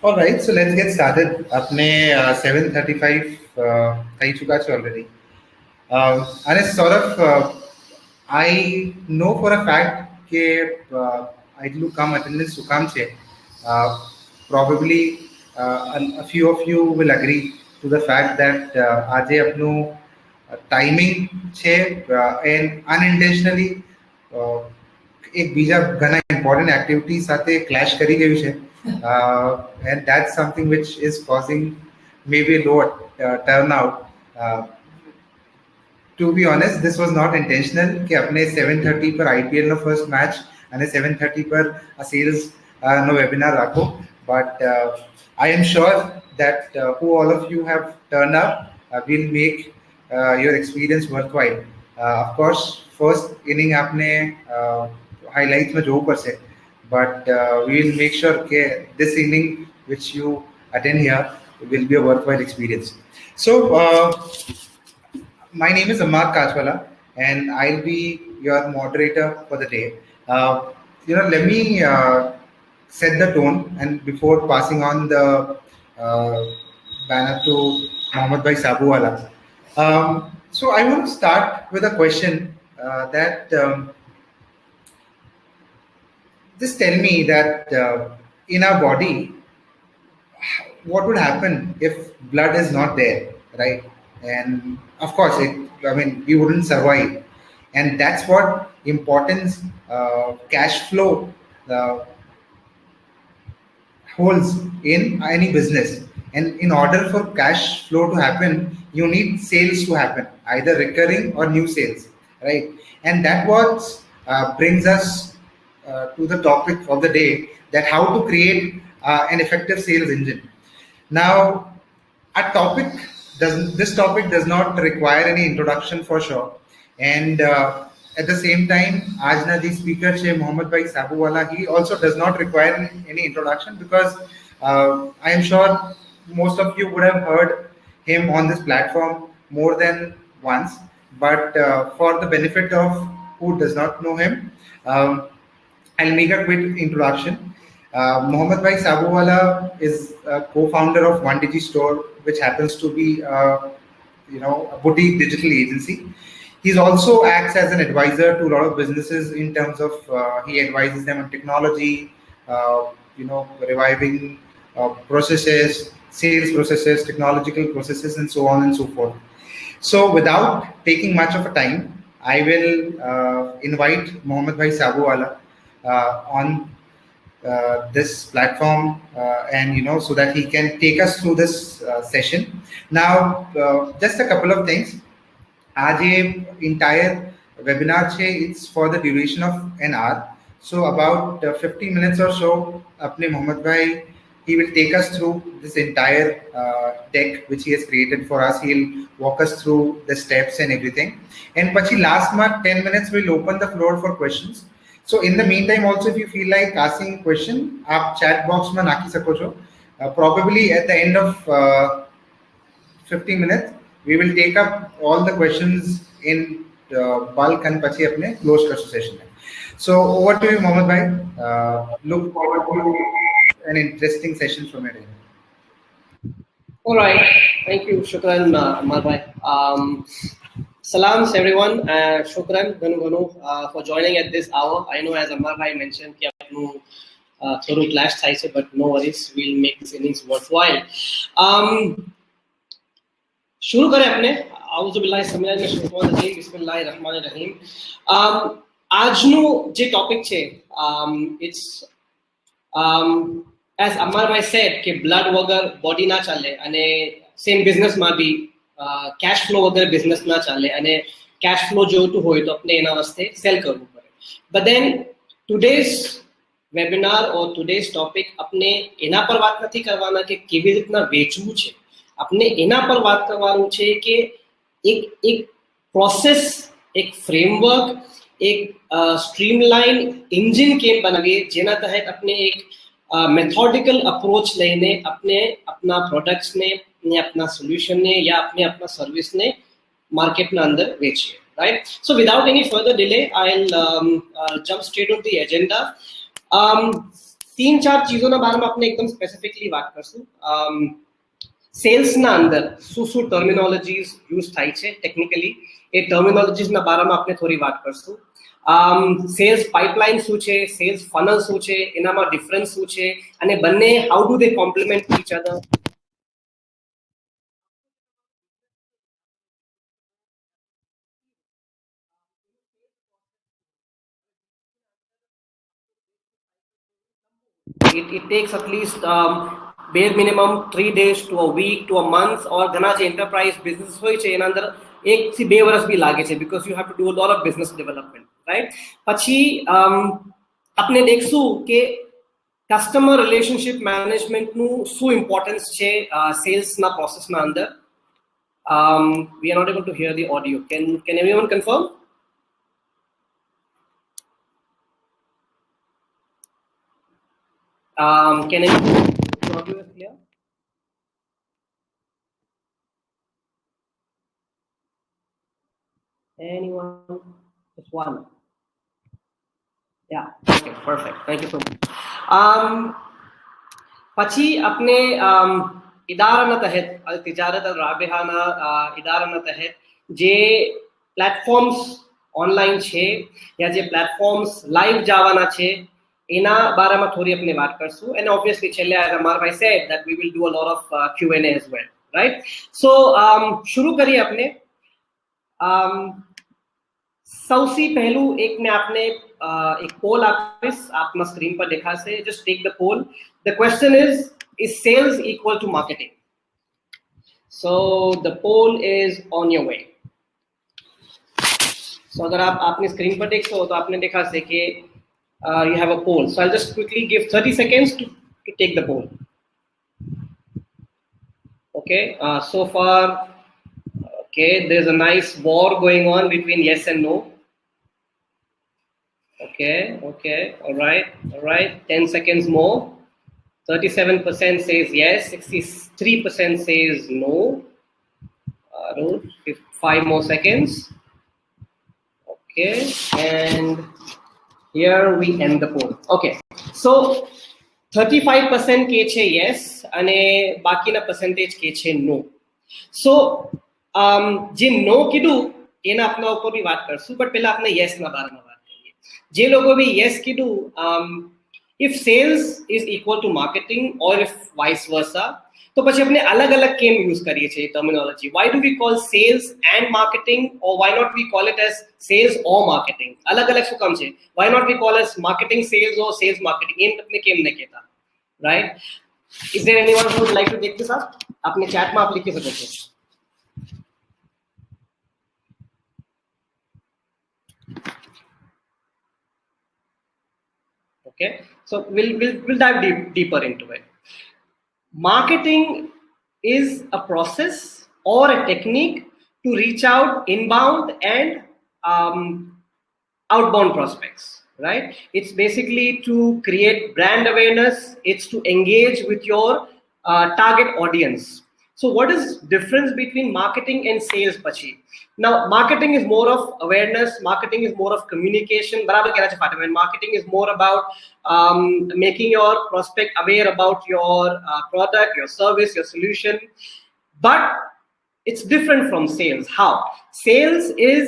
All right, so let's get started. अपने 7:35 થઈ ચુકા છે already. અને Saurabh, I know for a fact કે આટલું કામ attendance શું કામ છે. Probably a few of you will agree to the fact that આજે આપનું timing છે and unintentionally એક બીજા ઘણા important activities સાથે clash કરી ગયું છે. And that's something which is causing maybe low turnout. To be honest, this was not intentional कि अपने 7:30 पर IPL નો first match અને 7:30 पर a sales નો webinar રાખો. But I am sure that who all of you have turned up will make your experience worthwhile. Of course, first inning आपने highlights में જોવું પડશે. But we will make sure that this inning which you attend here will be a worthwhile experience. So my name is Amar Kachwala and I'll be your moderator for the day. Let me set the tone and before passing on the banner to Mohammad Bhai Sabuwala. So I want to start with a question that just tell me that in our body, what would happen if blood is not there, right? And of course, we wouldn't survive. And that's what importance cash flow holds in any business. And in order for cash flow to happen, you need sales to happen, either recurring or new sales, right? And that what brings us to the topic of the day, that how to create an effective sales engine. Now, this topic does not require any introduction for sure. And at the same time, Ajna ji speaker che Mohammad Bhai Sabuwala, he also does not require any introduction because I am sure most of you would have heard him on this platform more than once. But for the benefit of who does not know him, I'll make a quick introduction. Mohammad Bhai Sabuwala is a co-founder of One Digi Store, which happens to be a boutique digital agency. He also acts as an advisor to a lot of businesses in terms of he advises them on technology, reviving processes, sales processes, technological processes, and so on and so forth. So without taking much of a time, I will invite Mohammad Bhai Sabuwala on this platform and so that he can take us through this session. Now, just a couple of things. Aaj entire webinar che, it's for the duration of an hour. So about 50 minutes or so, apne Mohammad Bhai, he will take us through this entire deck which he has created for us. He'll walk us through the steps and everything. And pachi last 10 minutes we'll open the floor for questions. So in the meantime, also if you feel like asking a question, aap chat box mein nakhi sako cho. Probably at the end of 50 minutes, we will take up all the questions in bulk and pachi apne close kar session. So over to you, Mohammad Bhai. Look forward to an interesting session from your end. All right, thank you, shukran, Amar Bhai. Salams everyone, shukran ganu for joining at this hour. I know as Amar Bhai mentioned कि आपनु थोड़ो clash થાય છે, but no worries, we'll make this innings worthwhile. शुरू करें अपने आउज़ु बिल्लाहि समीअल मिनश शैतानिर रजीम बिस्मिल्लाहिर रहमानिर रहीम. આજનો જે ટોપિક છે, it's as Amar Bhai said કે blood વગર body ના ચાલે અને same business માં भी cash flow वगैरह business ना चले અને cash flow જોતું હોય તો આપણે એના વાસ્તે sell કરવું પડે. But then today's webinar or today's topic આપણે એના પર વાત નથી કરવાના કે કેવી રીતના વેચવું છે. આપણે એના પર વાત કરવાનું છે કે એક પ્રોસેસ, એક ફ્રેમવર્ક, એક સ્ટ્રીમલાઇન એન્જિન કેમ બનાવીએ જેના તહેત આપણે એક મેથોડિકલ અપ્રોચ લઈને આપણે આપના પ્રોડક્ટ્સને ने अपना solution ने या अपने अपना सर्विस ने मार्केट में अंदर बेचिए, right? So without any further delay, I'll jump straight on the agenda. तीन चार चीजोना बारामां आपने एकदम स्पेसिफिकली વાત કરશું. સેલ્સ ના અંદર શું ટર્મિનોલોજીસ યુઝ થાય છે ટેકનિકલી, એ ટર્મિનોલોજીસ ના બારામાં આપણે થોડી વાત કરશું. સેલ્સ પાઇપલાઇન શું છે, સેલ્સ ફનલ શું છે, એનામાં ડિફરન્સ શું છે, અને બંને how do they compliment each other. It takes at least bare minimum 3 days to a week to a month, or ઘણા જે enterprise business હોય છે એના અંદર 1 થી 2 વર્ષ બી લાગે છે, because you have to do a lot of business development, right? પછી આપણે देखશું કે કસ્ટમર રિલેશનશિપ મેનેજમેન્ટ નું શું ઇમ્પોર્ટન્સ છે સેલ્સ ના પ્રોસેસ ના અંદર. We are not able to hear the audio. Can everyone confirm? Can anyone? Audio is clear? Anyone? Just one. Yeah. Okay. Perfect. Thank you so much. પછી આપણે ઇદારાના તહેત અલ તિજારત અલ રાબિહાના ઇદારાના તહેત જે platforms online છે યા જે platforms live જવાના છે એના બારામાં થોડી આપણે વાત કરશું. And obviously છેલ્લે as Amar bhai said that we will do a lot of Q&A as well, right? So शुरू કરીએ આપણે. સૌથી પહેલું એકને આપણે એક પોલ આપીશ, આપના સ્ક્રીન પર દેખાશે. just take the poll. The question is sales equal to marketing? So the poll is on your way. So अगर आप अपनी स्क्रीन पर देखो तो आपने देखा से कि you have a poll. So I'll just quickly give 30 seconds to take the poll. Okay, so far, okay, there's a nice war going on between yes and no. Okay, all right, 10 seconds more. 37% says yes, 63% says no. 5 more seconds. Okay, and here we end the poll. Okay, so 35% કે છે yes અને બાકીના percentage કે છે no. So જે no કીધું એના આપના ઉપર બી વાત કરશું, બટ પહેલા આપણે yes ના બારામાં વાત કરીએ. જે લોકો બી yes કીધું, if sales is equal to marketing or if vice versa, તો પછી આપણે અલગ અલગ કેમ યુઝ કરીએ છીએ terminology? Why do we call sales and marketing, or why not we call it as sales or marketing? અલગ અલગ શું કામ છે? Why not we call as marketing sales or sales marketing? એમ આપણે કેમ નહીં કહેતા, right? Is there anyone who would like to take this up? આપને ચેટમાં આપ લખી શકો છો. Okay, so we'll dive deeper into it. Marketing is a process or a technique to reach out inbound and outbound prospects, right? It's basically to create brand awareness. It's to engage with your target audience. So what is difference between marketing and sales pachi? Now marketing is more of awareness, marketing is more of communication. Barabar kehna cha Fatima, marketing is more about making your prospect aware about your product, your service, your solution. But it's different from sales. How? Sales is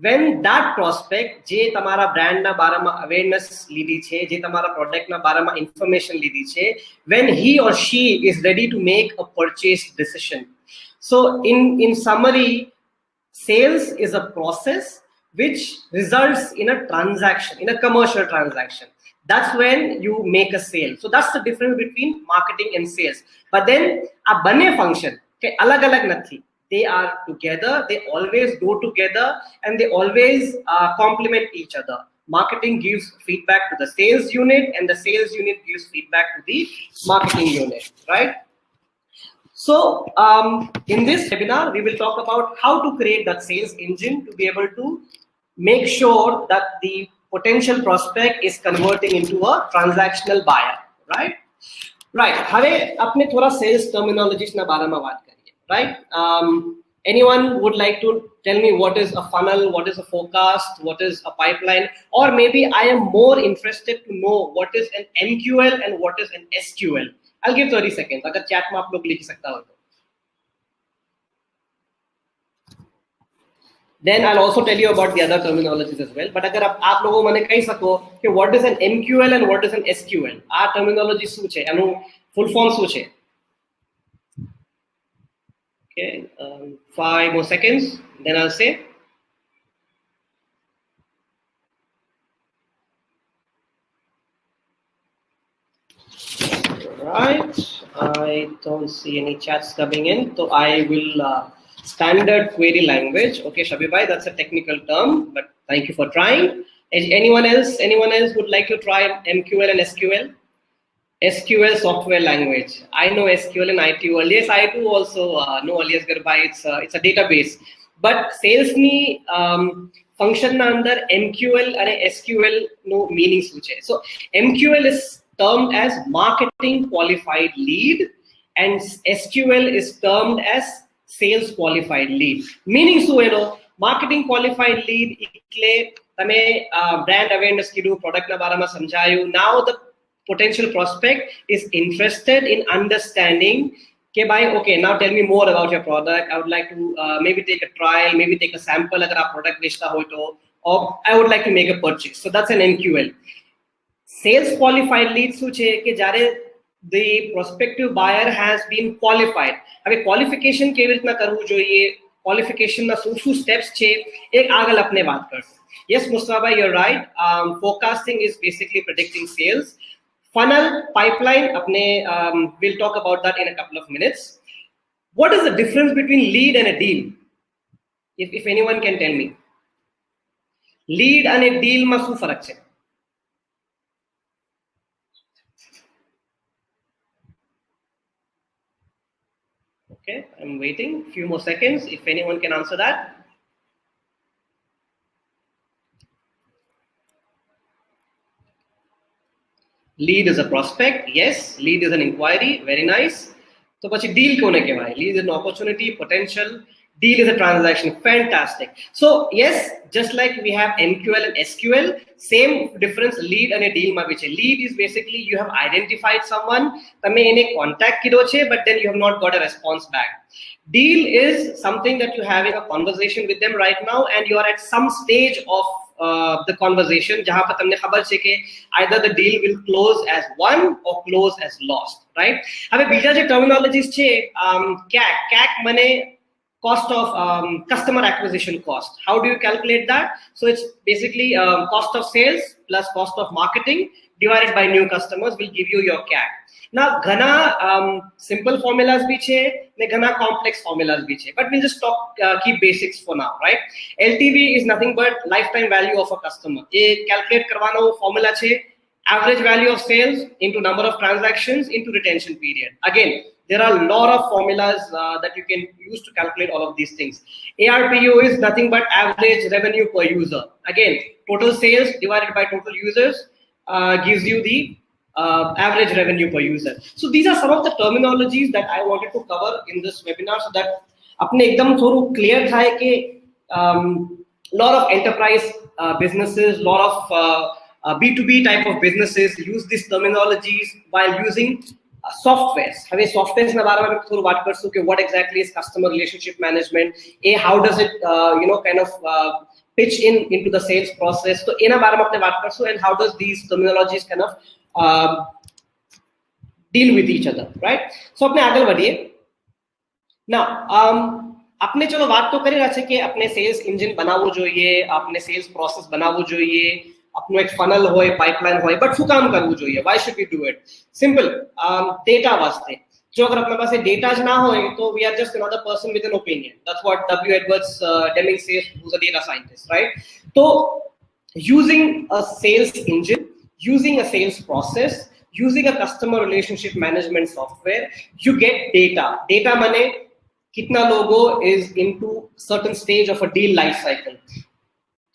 when that prospect જે તમારા બ્રાન્ડના બારામાં awareness લીધી છે, જે તમારા પ્રોડક્ટના બારામાં information લીધી છે, when he or she is ready to make a purchase decision. So in summary, sales is a process which results in a transaction, in a commercial transaction. That's when you make a sale. So that's the difference between marketing and sales. But then a bane function ke alag alag nathi. They are together, they always go together, and they always complement each other. Marketing gives feedback to the sales unit, and the sales unit gives feedback to the marketing unit, right? So in this webinar, we will talk about how to create that sales engine to be able to make sure that the potential prospect is converting into a transactional buyer, right? Right. હવે આપણે થોડા sales terminologies ના બારામાં વાત કરીએ, right? Anyone would like to tell me what is a funnel, what is a forecast, what is a pipeline? Or maybe I am more interested to know what is an MQL and what is an SQL. I'll give 30 seconds. अगर chat में आप लोग लिख सकता हो तो. Then I'll also tell you about the other terminologies as well. But अगर आप लोगों मैंने कही सको कि what is an MQL and what is an SQL, આ terminology શું છે, એનું full form શું છે? Okay, 5 more seconds, then I'll say. Right, I don't see any chats coming in, so I will standard query language. Okay, Shabir bhai, that's a technical term, but thank you for trying. Anyone else would like to try MQL and SQL? SQL software language. I know SQL and IT world. Yes, I do also know alias Garbai. It's a database. But sales ni function na andar MQL and SQL no meaning શું છે? So MQL is termed as marketing qualified lead and SQL is termed as sales qualified lead. Meaning શું એનો? Marketing qualified lead એટલે તમે brand awareness કીધું, product ના બારામાં સમજાયું. Now the potential prospect is interested in understanding, okay, bhai, okay, now tell me more about your product. I would like to maybe take a trial, maybe take a sample agar aap product bechta ho to, or I would like to make a purchase. So that's an MQL. Sales qualified lead શું છે કે જ્યારે the prospective buyer has been qualified. હવે qualification કેવી રીતના કરવું જોઈએ, qualification ના શું steps છે, એક આગળ આપણે વાત કરશું. Yes, Mustafa, you're right. Forecasting is basically predicting sales. Funnel, pipeline, we'll talk about that in a couple of minutes. What is the difference between lead and a deal? If anyone can tell me. Lead and a deal માં શું ફરક છે? Okay, I'm waiting a few more seconds if anyone can answer that. Lead is a prospect, yes. Lead is an inquiry, very nice. So પછી deal કોને કહેવાય? Lead is an opportunity, potential. Deal is a transaction, fantastic. So yes, just like we have MQL and SQL, same difference lead and a deal માં બી છે. Lead is basically you have identified someone, તમે એને contact કર્યો છે, but then you have not got a response back. Deal is something that you're having a conversation with them right now and you are at some stage of the conversation jahan par tamne khabar che ke either the deal will close as won or close as lost, right? હવે બીજા જે terminologies છે, CAC મને cost of customer acquisition cost. How do you calculate that? So it's basically cost of sales plus cost of marketing divided by new customers will give you your CAC. Now ઘણા simple formulas bhi છે ને ઘણા complex formulas bhi છે, but we'll just keep basics for now, right? LTV is nothing but lifetime value of a customer. A calculate કરવાનો formula છે average value of sales into number of transactions into retention period. Again, there are a lot of formulas that you can use to calculate all of these things. ARPU is nothing but average revenue per user. Again, total sales divided by total users gives you the average revenue per user. So these are some of the terminologies that I wanted to cover in this webinar so that apne ekdam thodu clear થાય કે lot of enterprise businesses, lot of B2B type of businesses use these terminologies while using softwares. હવે softwares ના બારામાં થોડું વાત કરશું કે what exactly is customer relationship management, how does it kind of pitch into the sales process. So એના બારામાં આપણે વાત કરશું and how does these terminologies kind of deal with each other, right? So આપણે આગળ વધીએ. Now આપણે ચલો વાત તો કરી રહ્યા છે કે આપણે સેલ્સ એન્જિન બનાવવું જોઈએ, આપણે સેલ્સ પ્રોસેસ બનાવવું જોઈએ, આપનું એક ફનલ હોય, પાઇપલાઇન હોય, બટ શું કામ કરવું જોઈએ? Why should we do it? Simple, data વાસ્તે. જો અગર આપણા પાસે ડેટા જ ના હોય તો we are just another person with an opinion. That's what W. Edwards Deming says, who's a data scientist, right? So using a sales engine, using a sales process, using a customer relationship management software, you get data. Data mane kitna logo is into certain stage of a deal life cycle.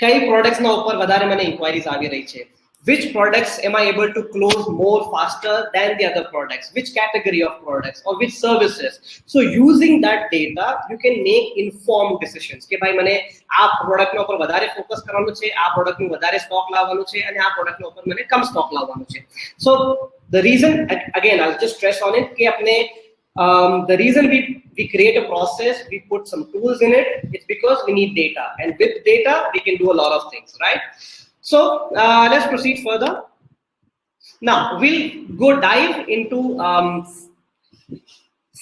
કઈ products ના ઉપર વધારે મને enquiries આવી રહી છે, which products am I able to close more faster than the other products, which category of products or which services. So using that data you can make informed decisions કે ભાઈ મને આ પ્રોડક્ટ ના ઉપર વધારે ફોકસ કરવાનું છે, આ પ્રોડક્ટ નું વધારે સ્ટોક લાવવાનું છે અને આ પ્રોડક્ટ ના ઉપર મને કમ સ્ટોક લાવવાનું છે. So the reason, again I'll just stress on it, કે આપણે the reason we create a process, we put some tools in it, it's because we need data, and with data we can do a lot of things, right? So let's proceed further. Now we'll go dive into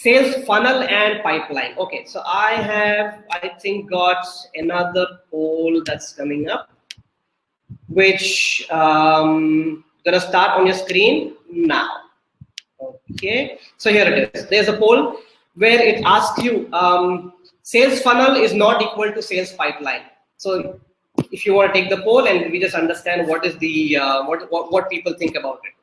sales funnel and pipeline. Okay, so I think got another poll that's coming up, which gonna start on your screen now. Okay, so here it is. There's a poll where it asks you, sales funnel is not equal to sales pipeline. So if you want to take the poll and we just understand what is the what people think about it.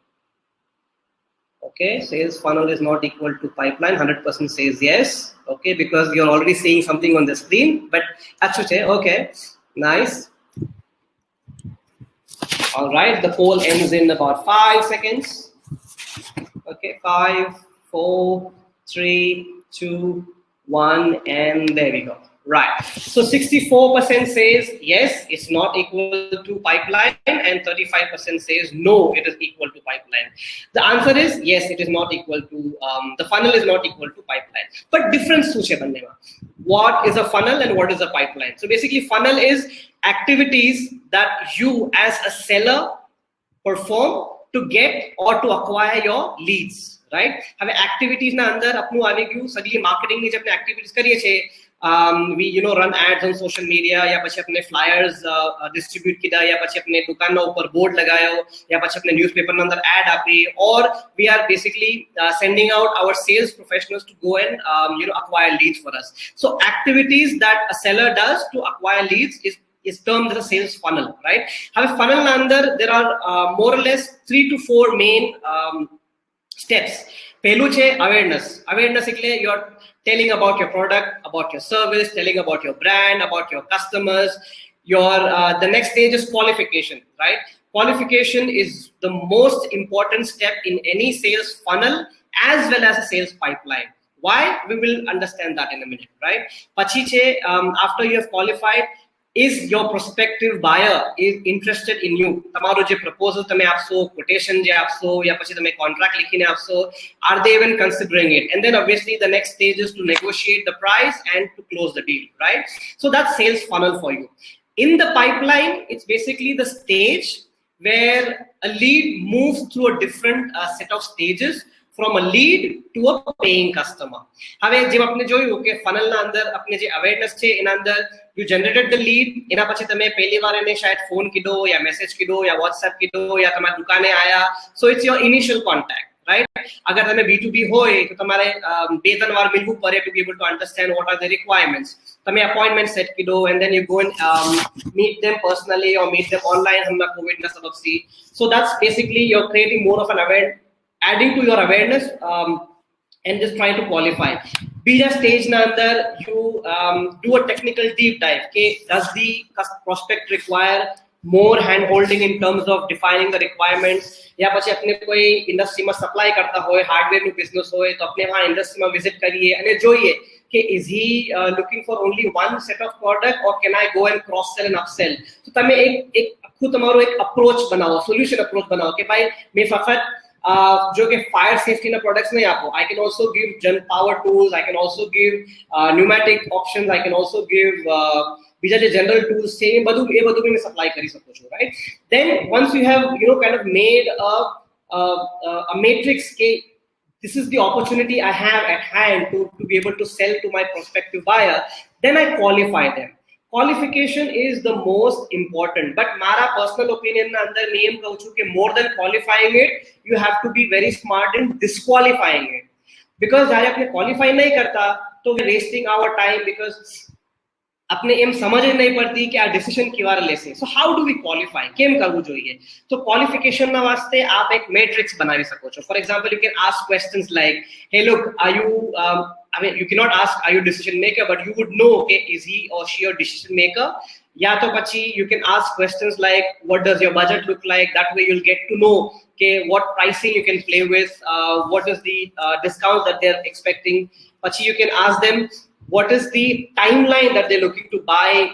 Okay, sales funnel is not equal to pipeline. 100% says yes. Okay, because you're already seeing something on the screen. But actually, okay, nice. All right, the poll ends in about 5 seconds. Okay, 5, 4, 3, 2, 1, and there we go. Right. So 64% says yes, it's not equal to pipeline, and 35% says no, it is equal to pipeline. The answer is yes, it is not equal to the funnel is not equal to pipeline. But difference શું છે બંનેમાં? What is a funnel and what is a pipeline? So basically, funnel is activities that you as a seller perform to get or to acquire your leads, right? હવે activities ના અંદર આપનું આવી ગયું સગલી marketing ની જે આપણે activities કરીએ છીએ, we run ads on social media, या પછી अपने flyers distribute किया, या પછી अपने दुकान ना ऊपर board लगायो, या પછી अपने newspaper ना अंदर ad आपी, or we are basically sending out our sales professionals to go and acquire leads for us. So activities that a seller does to acquire leads is termed as a sales funnel, right? Have a funnel under, there are more or less 3 to 4 main steps. Pehlu che awareness. Awareness એટલે you're telling about your product, about your service, telling about your brand, about your customers. The next stage is qualification, right? Qualification is the most important step in any sales funnel as well as a sales pipeline. Why? We will understand that in a minute, right? Pachi che, after you have qualified, is your prospective buyer is interested in you? તમારો જે proposal તમે આપશો, quotation જે આપશો, યા પછી તમે contract લીખીને આપશો, are they even considering it? And then obviously the next stage is to negotiate the price and to close the deal, right? So that's sales funnel for you. In the pipeline, it's basically the stage where a lead moves through a different set of stages from a lead to a paying customer. હવે જેમ આપણે જોયું કે funnel ના અંદર આપણે જે awareness છે એના અંદર you generated the lead, એના પછી તમે પહેલી વાર એને શાયદ ફોન કીધો યા મેસેજ કીધો યા WhatsApp કીધો યા તમારા દુકાને આયા. So it's your initial contact, right? અગર તમે B2B હોય તો તમારે 2-3 વાર મિલવું પડે to be able to understand what are the requirements. તમે appointment set કીધો and then you go and meet them personally or meet them online હમણાં કોવિડ ના સબબથી. So that's basically you're creating more of an awareness, adding to your awareness and just trying to qualify. Bija stage na andar you do a technical deep dive. Okay, does the prospect require more hand holding in terms of defining the requirements? या પછી अपने कोई industry में supply करता होय, hardware નું business હોય તો આપણે વहाँ इंडस्ट्री में विजिट करिए અને જોઈએ કે is he looking for only one set of product or can I go and cross sell and upsell? તો તમે એક આખું તમારો એક અપ્રોચ બનાવો, સોલ્યુશન અપ્રોચ બનાવો કે ભાઈ મેં ફક્ત जो कि फायर सेफ्टी ना प्रोडक्ट्स नहीं आपको, I can also give gen power tools, I can also give pneumatic options, I can also give બીજા જે general tools છે એ બધું બી મેં સપ્લાય કરી શકું છું, right? Then once you have kind of made a matrix કે this is the opportunity I have at hand to be able to sell to my prospective buyer, then I qualify them. Qualification is the most important, but mara personal opinion na andar main કહું છું કે more than qualifying it, you have to be very smart in disqualifying it, because જ્યારે આપણે qualify નહીં કરતા તો we wasting our time, because अपने M समझ नहीं पड़ती कि आ डिसीजन किवार लेसे. So how do we qualify? કેમ કરવું જોઈએ? તો qualification ના વાસ્તે આપ એક મેટ્રિક્સ બનાવી શકો છો. For example, you can ask questions like, hey look, are you I mean, you cannot ask, are you a decision maker, but you would know, okay, is he or she a decision maker? Ya to pachi, you can ask questions like, what does your budget look like? That way you'll get to know, okay, what pricing you can play with, what is the discount that they're expecting. Pachi, you can ask them, what is the timeline that they're looking to buy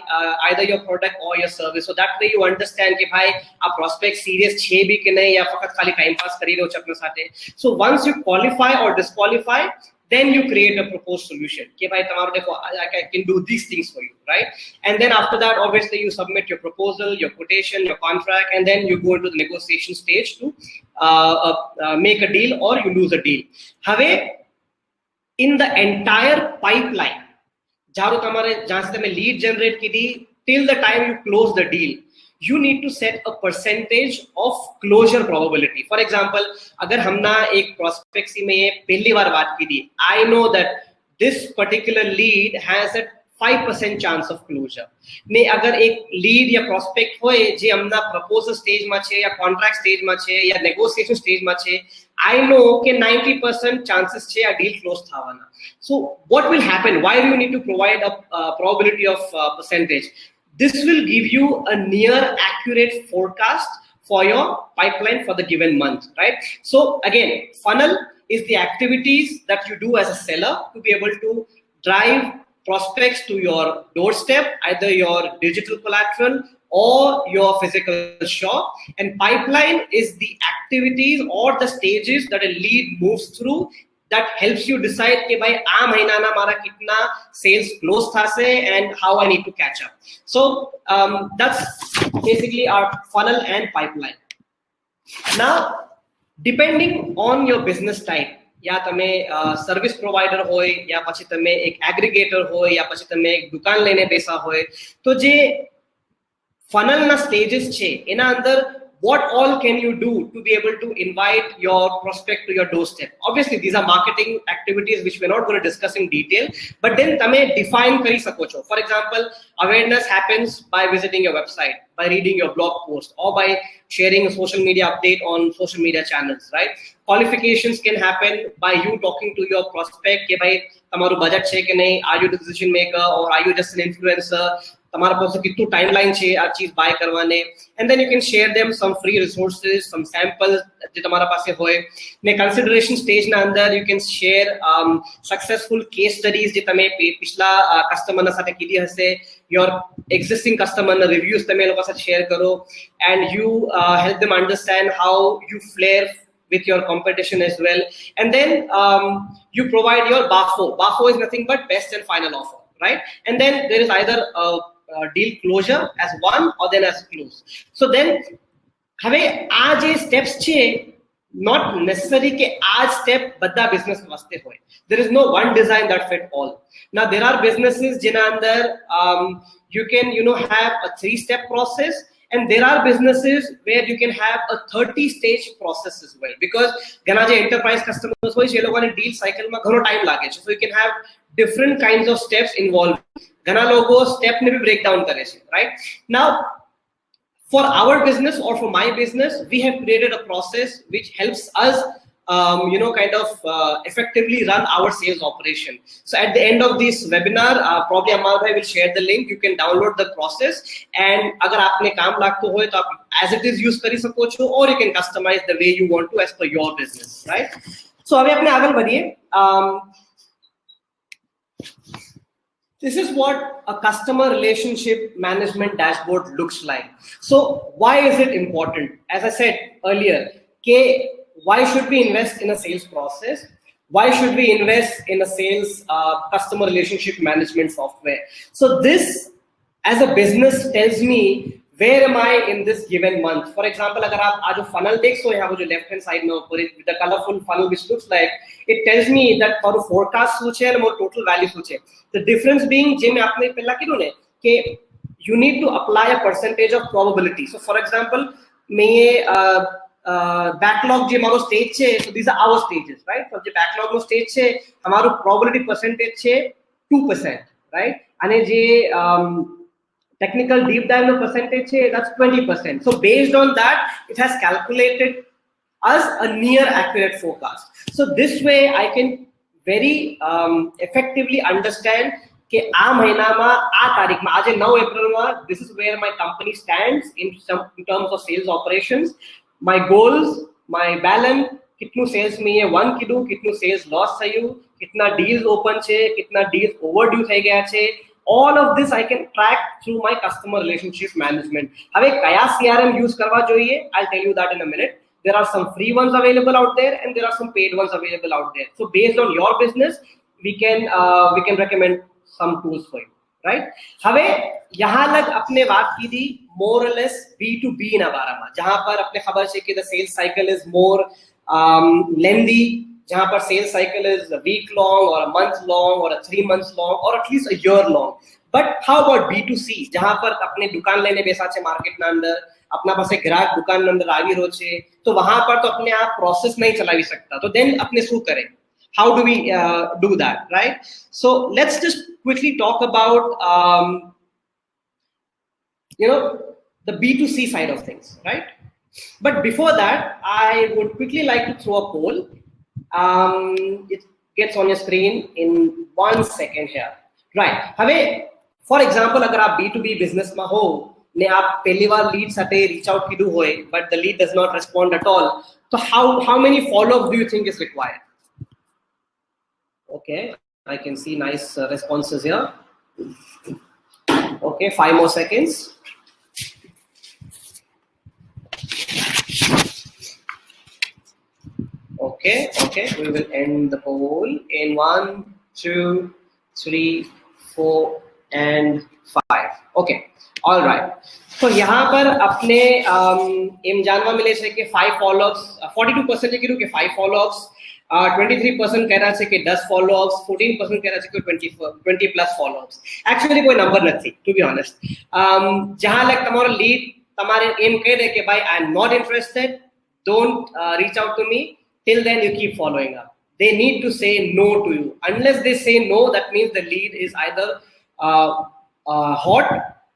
either your product or your service. So that way you understand कि भाई आप prospect serious छे भी कि नहीं या फकत खाली time pass कर ही रहे हो अपने साथे. So once you qualify or disqualify, then you create a proposed solution. कि भाई तुम्हारे देखो I can do these things for you, right? And then after that, obviously you submit your proposal, your quotation, your contract, and then you go into the negotiation stage to make a deal or you lose a deal. હવે in the entire pipeline, जहां से तुमने lead generate की दी, till the time you close the deal, you need to set a percentage of closure probability. For example, अगर हमने एक prospect से में पहली बार बात की दी, I know that this particular lead has a 5% chance of closure. ने अगर एक lead या prospect होए जे हमना proposal stage में छे या contract stage में छे या negotiation stage में छे, I know कि 90% chances छे a deal close थावाना. So what will happen? Why do you need to provide a probability of percentage? This will give you a near accurate forecast for your pipeline for the given month, right? So again, funnel is the activities that you do as a seller to be able to drive prospects to your doorstep, either your digital collateral or your physical shop. And pipeline is the activities or the stages that a lead moves through that helps you decide कि भाई आ महीना ना हमारा कितना sales close था से and how I need to catch up. So that's basically our funnel and pipeline. Now, depending on your business type, या तमे सर्विस प्रोवाइडर होय या પછી તમે એક એગ્રીગેટર હોય या પછી તમે એક દુકાન લઈને બેસા હોય, તો જે funnel ના stages છે એના અંદર what all can you do to be able to invite your prospect to your doorstep? Obviously, these are marketing activities which we're not going to discuss in detail, but then tame define kari sako cho. For example, awareness happens by visiting your website, by reading your blog post, or by sharing a social media update on social media channels, right? Qualifications can happen by you talking to your prospect ke bhai tamaru budget che ke nahi, are you a decision maker or are you just an influencer? તમારા પાસે કેટલું timeline છે આ ચીજ by કરવાને, and then you can share them some free resources, some samples જે તમારા પાસે હોય. ને consideration stage ના અંદર you can share successful case studies જે તમે पिछला કસ્ટમરના સાથે કીધી હશે, your existing customer reviews તમે લોકો સાથે share કરો, and you help them understand how you flare with your competition as well. And then you provide your BAFO. BAFO is nothing but best and final offer, right? And then there is either deal closure as one or then as close. So then હવે આ જે steps છે, not necessary કે આ step બધા business વાસ્તે હોય. There is no one design that fit all. Now there are businesses જેના અંદર you can have a 3-step process, and there are businesses where you can have a 30-stage process as well, because ઘણા જે enterprise customers હોય છે એ લોકોને deal cycle માં ઘણો time લાગે છે. So you can have different kinds of steps involved. ઘણા લોકો step ને भी break down કરે છે, right? Now, for our business or for my business, we have created a process which helps us kind of effectively run our sales operation. So at the end of this webinar, probably Amar bhai will share the link. You can download the process, and agar aapne kaam lagto hoye to aap as it is use kari sako છો, or you can customize the way you want to as per your business, right? So હવે આપણે આગળ વધીએ. This is what a customer relationship management dashboard looks like. So why is it important? As I said earlier, why should we invest in a sales process? Why should we invest in a sales customer relationship management software? So this, as a business, tells me where am I in this given month. For example, agar aap aaj funnel dekho yahan wo jo left hand side mein upar with the colorful funnel which looks like, it tells me that for forecast શું છે અને ମୋର total value શું છે. The difference being જે મેં આપને પહેલા કીધું ને કે you need to apply a percentage of probability. So for example, મેં backlog જે મારો stage છે, so these are our stages, right? So જે backlog નો stage છે, અમારું probability percentage છે 2%, right? અને જે technical deep dive no percentage che, that's 20%. So based on that, it has calculated us a near accurate forecast. So this way I can very effectively understand કે આ મહિનામાં આ તારીખમાં આજે 9 એપ્રિલમાં this is where my company stands in terms of sales operations, my goals, my balance, कितનું sales મેં one કીધું, કેટલું સેલ્સ લોસ થયું, કેટલા ડીલ્સ ઓપન છે, કેટલા ડીલ્સ ઓવરડ્યુ થઈ ગયા છે. all of this I can track through my customer relationship management. હવે કયા CRM યુઝ કરવા જોઈએ, I'll tell you that in a minute. There are some free ones available out there and there are some paid ones available out there. So based on your business, we can recommend some tools for you, right? હવે यहाँ लग अपने बात की थी more or less B2B ना बारे में, जहाँ पर अपने खबर है कि the sales cycle is more lengthy, जहाँ पर sales cycle is a week long or a month long or a 3 months long or at least a year long. But how about B2C, जहाँ पर अपने दुकान लेने बेसा छे मार्केट ना अंदर, अपना पासे ग्राहक दुकान में अंदर आवी रो छे, तो वहाँ पर तो अपने आप प्रोसेस नहीं चलावी सकता, तो then अपने शू करें? How do we do that, right? So let's just quickly talk about the B2C side of things, right? But before that, I would quickly like to throw a poll. It gets on your screen in 1 second here, right? હવે for example, अगर आप B2B business में हो ने आप पहली बार lead साथे reach out कीधું હોય but the lead does not respond at all, so how many follow-up do you think is required? Okay, I can see nice responses here. Okay, 5 more seconds. Okay, we will end the poll in 1, 2, 3, 4 and 5. Okay, all right. So यहाँ पर अपने M जानवा मिले છે કે 5 follow-ups, 42% એ કીધું કે 5 follow-ups, 23% कह रहा है कि 10 follow-ups, 14% कह रहा है कि 20 plus follow-ups. Actually कोई नंबर नहीं, to be honest. जहाँ लग तुम्हारा लीड तुम्हारे एम कह दे कि भाई I am not interested, don't reach out to me. Till then you keep following up. They need to say no to you. Unless they say no, that means the lead is either hot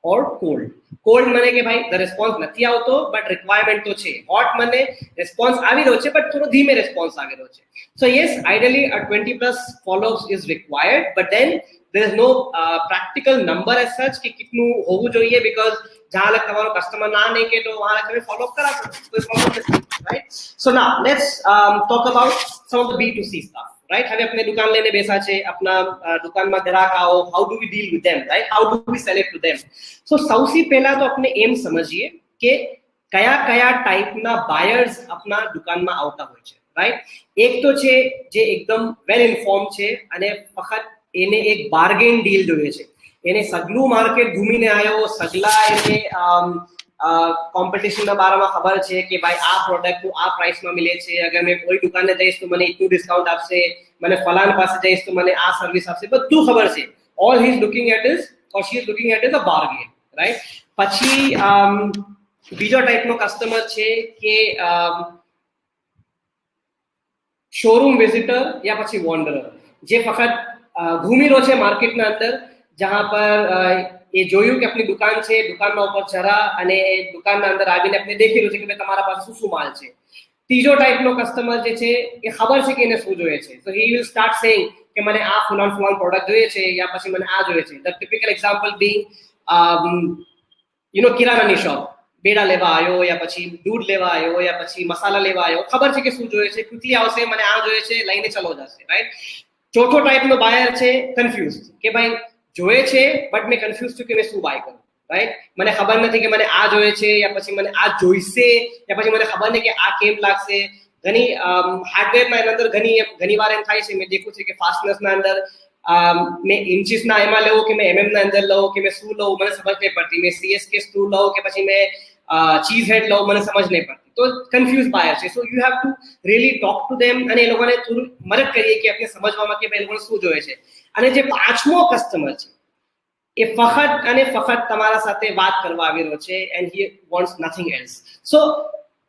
or cold. Cold माने के भाई the response નથી આવતો but requirement તો છે. Hot माने response આવી રહ્યો છે but થોડો ધીમે response આવી રહ્યો છે. So yes, ideally a 20 plus follow-ups is required, but then there is no practical number as such कि कितनु होવું જોઈએ, because जहाँ लग तुम्हारा कस्टमर ना नहीं के तो वहाँ लग तुम्हें follow up करा कोई problem नहीं, right? So now let's talk about some of the B2C stuff, right? हमें अपने दुकान लेने बेसा छे, अपना दुकान में ग्राहक आओ, how do we deal with them, right? How do we sell it to them? So સૌથી પહેલા તો अपने એમ સમજીએ કે કયા ટાઈપ ના બાયર્સ अपना दुकान में આવતા હોય છે, right? એક તો છે જે એકદમ વેલ ઇન્ફોર્મ છે અને ફક્ત એને એક બાર્ગેન ડીલ જોઈએ છે, એને સગલું માર્કેટ ઘૂમીને આવ્યો, સગલા એને કોમ્પિટિશન ના બારામાં ખબર છે કે ભાઈ આ પ્રોડક્ટ નું આ પ્રાઇસ માં મિલે છે, અગર મેં કોઈ દુકાને જઈશ તો મને એટલું ડિસ્કાઉન્ટ આપશે, મને ફલાન પાસે જઈશ તો મને આ સર્વિસ આપશે, બધું ખબર છે. all he is looking at is or she is looking at is a bargain, right? પછી બીજો ટાઈપનો કસ્ટમર છે કે શોરૂમ વિઝિટર યા પછી વોન્ડરર, જે ફક્ત ઘૂમી રહ્યો છે માર્કેટના અંદર, जहाँ पर ये જોયું કે આપણી દુકાન છે, દુકાનના ઉપર ચરા અને દુકાનના અંદર આવીને આપણે દેખી રહ્યો છે કે ભાઈ તમારા પાસે શું માલ છે. ત્રીજો ટાઈપનો કસ્ટમર જે છે એ ખબર છે કે એને શું જોઈએ છે, so he will start saying કે મને આ ફલાણ પ્રોડક્ટ જોઈએ છે યા પછી મને આ જોઈએ છે. The typical example being કિરાનાની શોપ, બેડા લેવા આવ્યો યા પછી દૂધ લેવા આવ્યો યા પછી મસાલા લેવા આવ્યો, ખબર છે કે શું જોઈએ છે, ક્વિકલી આવશે, મને આ જોઈએ છે, લઈને ચલો જશે, રાઈટ? ચોથો ટાઈપનો બાયર છે કન્ફ્યુઝ, કે ભાઈ જોઈએ છે બટ મેં કન્ફ્યુઝ છું કે મેં શું બાય કરું, રાઈટ? મને ખબર નથી કે મને આ જોઈએ છે યા પછી મને આ જોઈશે યા પછી મને ખબર નહીં કે આ કેમ લાગશે. ઘણી હાર્ડવેરમાં એના અંદર ઘણી વાર એમ થાય છે, મેં દેખ્યું છે કે ફાસ્ટનેસના અંદર મેં ઇન્ચીસના એમાં લેવું કે મેં એમએમના અંદર લઉં કે મેં શું લઉં મને સમજ નહીં પડતી, મેં CSK સ્ક્રૂ લઉં કે પછી મેં ચીઝ હેડ લઉં મને સમજ નહીં પડતી, તો કન્ફ્યુઝ બાયર છે. So you have to really talk to them અને એ લોકોને થોડું મદદ કરીએ કે આપણે સમજવામાં કે ભાઈ એ લોકોને શું જોઈએ છે. અને જે પાંચમો કસ્ટમર છે એ ફક્ત અને ફક્ત તમારા સાથે વાત કરવા આવી રહ્યો છે and he wants nothing else. So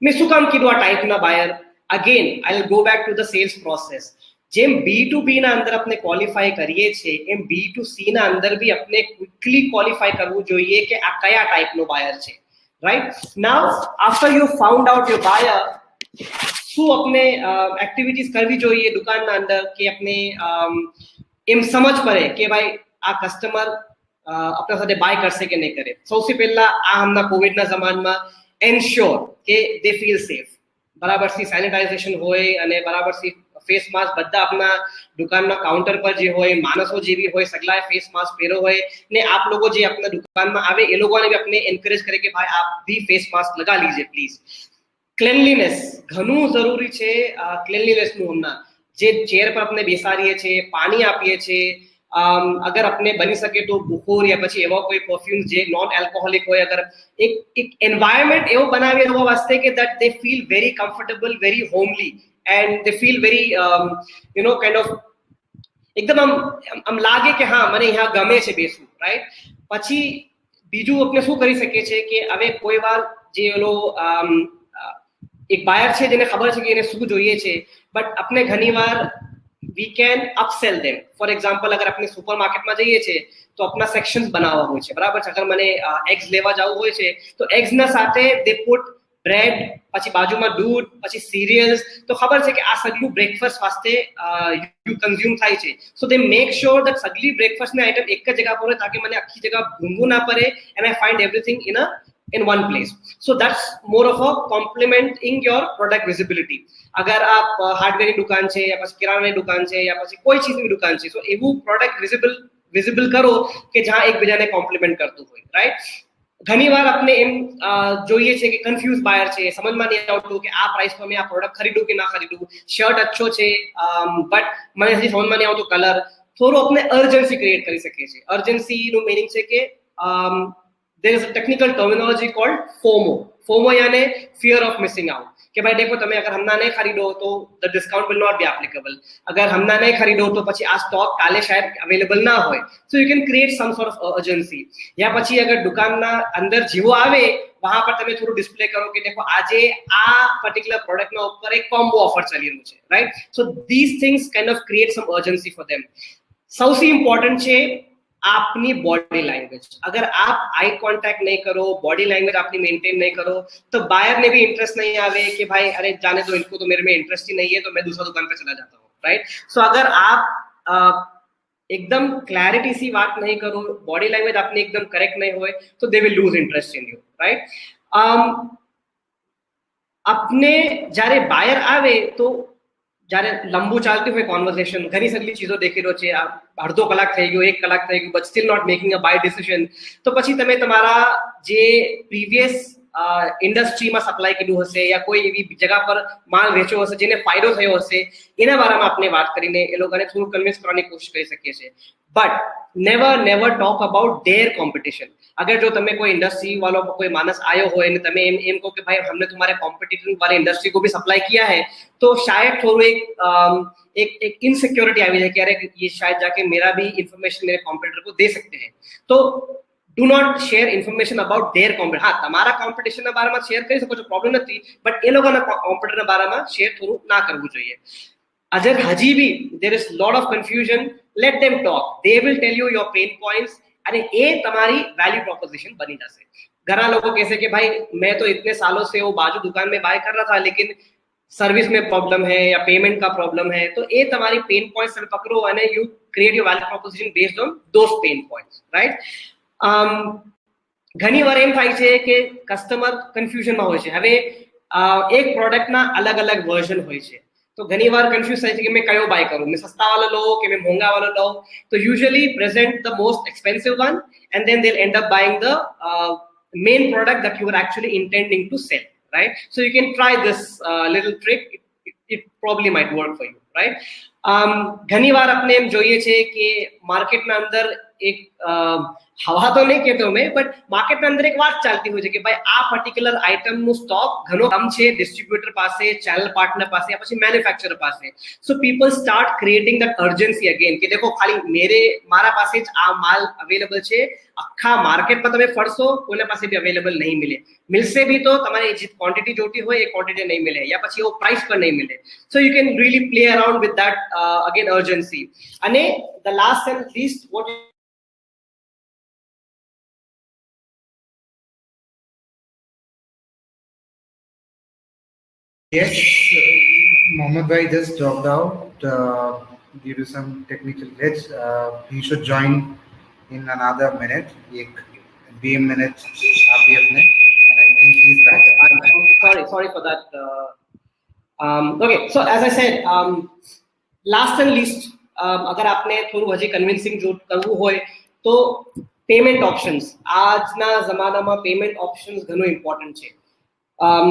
મેં શું કામ કીધું આ ટાઈપના buyer? Again I will go back to the sales process. જેમ B2B ના અંદર આપણે ક્વોલિફાઈ કરીએ છીએ એમ B2C ના અંદર બી આપણે ક્વિકલી ક્વોલિફાઈ કરવું જોઈએ કે આ કયા ટાઈપનો બાયર છે, right? Now after you found out your buyer, શું આપણે એક્ટિવિટીઝ કરવી જોઈએ દુકાનના અંદર કે આપણે એમ સમજ પડે કે ભાઈ આ કસ્ટમર આપણા સાથે બાય કરશે કે નહીં કરે. સૌથી પહેલા આ હમણાં કોવિડના જમાનમાં એન્શ્યોર કે દે ફીલ સેફ, બરાબરથી સેનિટાઇઝેશન હોય અને બરાબરથી ફેસ માસ્ક બધા આપણા દુકાનના કાઉન્ટર પર જે હોય માણસો જેવી હોય સગલાએ ફેસ માસ્ક પહેરો હોય ને આપ લોકો જે આપણા દુકાનમાં આવે એ લોકોને બી આપણે એન્કરેજ કરે કે ભાઈ આપ બી ફેસ માસ્ક લગા લીજે પ્લીઝ. ક્લેનલીનેસ ઘણું જરૂરી છે. ક્લેનલીનેસનું હમણાં જે ચેર પર આપણે બેસાડીએ છીએ, પાણી આપીએ છીએ, અગર આપણે બની શકે તો બુકોર યા પછી એવા કોઈ પરફ્યુમ જે નોન એલ્કોહોલિક હોય, અગર એક એન્વાયરમેન્ટ એવો બનાવીએ લોકો વાસ્તે કે that they feel very comfortable, very homely and they feel very kind of એકદમ આમ લાગે કે હા મને અહીંયા ગમે છે બેસવું, રાઈટ. પછી બીજું આપણે શું કરી શકીએ છીએ કે હવે કોઈ વાર જે ઓલો એક બાયર છે જેને ખબર છે કે એને શું જોઈએ છે, બટ આપણે ઘણીવાર we can upsell them. For example અગર આપણે સુપર માર્કેટમાં જઈએ છીએ તો આપણા સેક્શન્સ બનાવવા હોય છે, બરાબર છે. અગર મને એગ્સ લેવા જવું હોય છે તો એગ્સના સાથે દે પુટ બ્રેડ, પછી બાજુમાં દૂધ, પછી સિરિયલ્સ. તો ખબર છે કે આ સગલું બ્રેકફાસ્ટ વાસ્તે યુ કન્ઝ્યુમ થાય છે. So they make sure that સગલી બ્રેકફાસ્ટની આઈટમ એક જ જગ્યા પર હોય તાકી મને આખી જગ્યા ભૂંગવું ના પડે and I find everything in one place. So that's more of a complementing your product visibility. अगर आप हार्डवेयर की दुकान છે या પછી કિરાણાની દુકાન છે या પછી કોઈ ચીજની દુકાન છે, so એવું પ્રોડક્ટ વિઝિબલ કરો કે જ્યાં એકબીજાને કોમ્પ્લિમેન્ટ કરતું હોય, રાઈટ. ઘણીવાર આપણે એમ જોઈએ છે કે કન્ફ્યુઝ બાયર છે, સમજમાં નહીં આવતું કે આ પ્રાઇસ પર મેં આ પ્રોડક્ટ ખરીદું કે ના ખરીદું. શર્ટ અચ્છો છે બટ મને હજી સમજમાં નહીં આવતું કલર. થોડું આપણે અર્જન્સી ક્રિએટ કરી શકીએ છીએ. અર્જન્સીનું મિનિંગ છે કે there is a technical terminology called FOMO. FOMO यानी fear of missing out. कि भाई देखो તમે अगर हमना नहीं खरीदो तो the discount will not be applicable. अगर हमना नहीं खरीदो तो પછી આ સ્ટોક કાલે શાયદ અવેલેબલ ના હોય. So you can create some sort of urgency. या પછી અગર દુકાનના અંદર જીવો આવે વહાં પર તમે થોડું ડિસ્પ્લે કરો કે देखो આજે આ પર્ટિક્યુલર પ્રોડક્ટના ઉપર એક કોમ્બો ઓફર ચાલી રહ્યું છે, right. So these things kind of create some urgency for them. સૌથી ઇમ્પોર્ટન્ટ છે आपनी बॉडी लैंग्वेज. अगर आप आई कांटेक्ट नहीं करो, बॉडी लैंग्वेज अपनी मेंटेन नहीं करो तो बायर ने भी इंटरेस्ट नहीं आवे कि भाई अरे जाने दो इनको तो मेरे में इंटरेस्ट ही नहीं है तो मैं दूसरा दुकान पे चला जाता हूँ, राइट. सो अगर आप एकदम क्लैरिटी सी बात नहीं करो, बॉडी लैंग्वेज अपनी एकदम करेक्ट नहीं होए तो they will lose interest in you, right. अपने જ્યારે બાયર આવે તો જ્યારે લંબુ ચાલતી હોય કોન્વર્સેશન, ઘણી સગલી ચીજો દેખી રહ્યો છે, અડધો કલાક થઈ ગયો, 1 કલાક થઈ ગયું, but still not making a buy decision, તો પછી તમે તમારા જે પ્રીવિયસ ઇન્ડસ્ટ્રીમાં સપ્લાય કર્યું હશે યા કોઈ એવી જગ્યા પર માલ વેચ્યો હશે જેને ફાયદો થયો હશે એના બારામાં આપણે વાત કરીને એ લોકોને થોડું કન્વિન્સ કરવાની કોશિશ કરી શકીએ છીએ. But never talk about their competition. अगर जो तमें कोई इंडस्ट्री वालों को कोई मानस आयो हो ने तमें एम को कि भाई हमने तुम्हारे कॉम्पिटिटर वाले इंडस्ट्री को भी सप्लाई किया है तो शायद थोड़ा एक इनसिक्योरिटी आ जाए कि अरे ये शायद जाके मेरा भी इंफॉर्मेशन मेरे कॉम्पिटिटर को दे सकते हैं. तो do not share information about their competitor. हाँ तमारा कॉम्पिटिशन ना बारे में शेयर કરી શકો છો, પ્રોબ્લેમ નથી, બટ એ લોકોના કોમ્પિટિટર ના બારામાં શેર થોડું ના કરવું જોઈએ. અગર હજી भी there is lot of confusion, let them talk, they will tell you your pain points અને એ તમારી वैल्यू प्रोपोजिशन बनी जासे. घरा लोगों कैसे कि भाई मैं तो इतने सालों से वो बाजू दुकान में बाय कर रहा था लेकिन सर्विस में प्रॉब्लम है या पेमेंट का प्रॉब्लम है, तो ये तुम्हारी पेन पॉइंट्स તમે પકડો અને you create your value proposition based on those pain points, right. ઘણી વાર એમ થાય છે કે કસ્ટમર કન્ફ્યુઝનમાં હોય છે. હવે એક પ્રોડક્ટના અલગ અલગ વર્ઝન હોય છે तो घनी बार कंफ्यूज થાય છે કે मैं कयो बाय करूं, मैं सस्ता वाला लो कि मैं महंगा वाला लो. तो usually present the most expensive one and then they'll end up buying the main product that you were actually intending to sell, right. So you can try this little trick, it probably might work for you, right. ઘણી વાર આપણે એમ જોઈએ છે કે માર્કેટના અંદર એક હવા તો નહીં કહેતો મેં, બટ માર્કેટના અંદર એક વાત ચાલતી હોય છે કે ભાઈ આ પર્ટિક્યુલર આઇટમનું સ્ટોક ઘણો કમ છે ડિસ્ટ્રીબ્યુટર પાસે, ચેનલ પાર્ટનર પાસે या પછી મેન્યુફેક્ચરર પાસે. So people start creating that urgency again कि देखो खाली મારા પાસે જ આ માલ અવેલેબલ છે, આખા માર્કેટમાં તમે ફરશો કોઈના પાસે બી અવેલેબલ નહીં મિલે, મિલશે બી તો તમારે જે ક્વોન્ટિટી જોતી હોય એ ક્વોન્ટિટી નહીં મિલે या પછી એવો પ્રાઇસ પર નહીં મિલે. So you can really play around with that again urgency. અને the last and least what Yes, Mohammed Bhai just dropped out due to some technical glitch. He should join in another minute. एक 20 minutes आप भी अपने, and I think he's back. I'm sorry for that. Okay, so as I said, last and least, अगर आपने थोड़ું હજી convincing જો કરવું હોય તો પેમેન્ટ ઓપ્શન્સ, આજના જમાનામાં પેમેન્ટ ઓપ્શન્સ ઘણું ઇમ્પોર્ટન્ટ છે.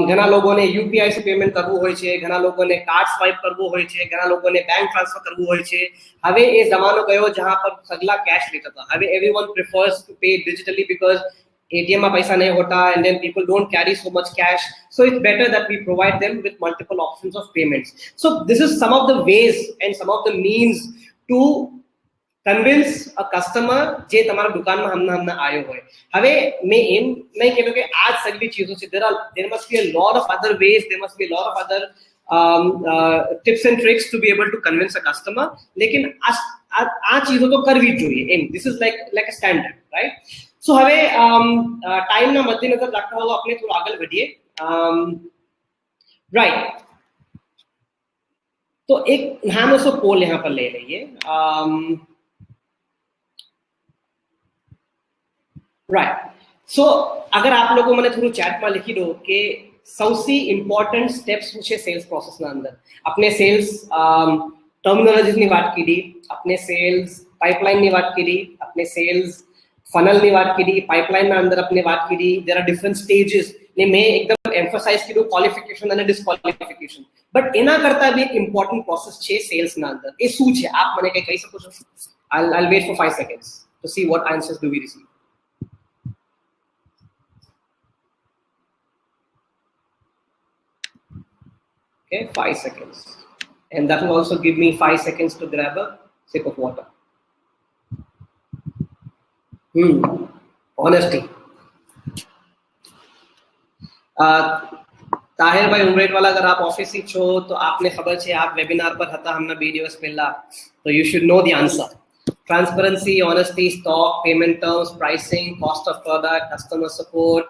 ઘણા લોકોને યુપીઆઈ થી પેમેન્ટ કરવું હોય છે, ઘણા લોકોને કાર્ડ સ્વાઇપ કરવું હોય છે, ઘણા લોકોને બેંક ટ્રાન્સફર કરવું હોય છે. હવે એ જમાનો ગયો જ્યાં પર સગલા કેશ લેતા હતા. હવે everyone prefers to pay digitally because ATM में पैसा नहीं होता and then people don't carry so much cash, so it's better that we provide them with multiple options of payments. So this is some of the ways and some of the means to convince a customer જે તમારા દુકાનમાં હમણાં આવ્યો હોય. હવે મેં એમ નહીં કહેતો કે આ સગળી ચીજો છે. there must be a lot of other ways, there must be a lot of other tips and tricks to be able to convince a customer, लेकिन આ ચીજો તો કરવી જ જોઈએ એમ. this is like a standard, right? So હવે ટાઈમના મધ્યનજર રાખતા હોય આપણે થોડું આગળ વધીએ. રાઈટ, તો એક નાનો સો પોલ यहाँ पर ले લઈએ. રાઈટ, સો અગર આપ લોકો મને થોડું ચેટમાં लिखी દો કે સૌથી ઇમ્પોર્ટન્ટ સ્ટેપ્સ શું છે સેલ્સ પ્રોસેસના અંદર. આપણે સેલ્સ ટર્મિનોલોજીસની વાત કરી, આપણે સેલ્સ પાઇપલાઇનની વાત કરી, આપણે સેલ્સ ફનલની વાત કરી, પાઇપલાઇનના અંદર આપણે વાત કરી. देयर आर डिफरेंट स्टेजेस ને મેં એકદમ એમ્ફસાઇઝ કર્યું ક્વોલિફિકેશન અને ડિસ્ક્વોલિફિકેશન. બટ એના કરતા બી એક ઇમ્પોર્ટન્ટ પ્રોસેસ છે સેલ્સના અંદર. એ શું છે આપ મને કંઈ કહી શકો છો? I'll wait for 5 seconds to see what answers do we receive. Okay, 5 seconds, and that will also give me 5 seconds to grab a sip of water. Honesty. Tahir भाई उमरेट वाला, अगर आप ऑफिस ही छो तो आपने खबर छे आप वेबिनार पर હતા हमने 2 દિવસ પહેલા, तो you should know the answer. Transparency, honesty, stock, payment terms, pricing, cost of product, customer support,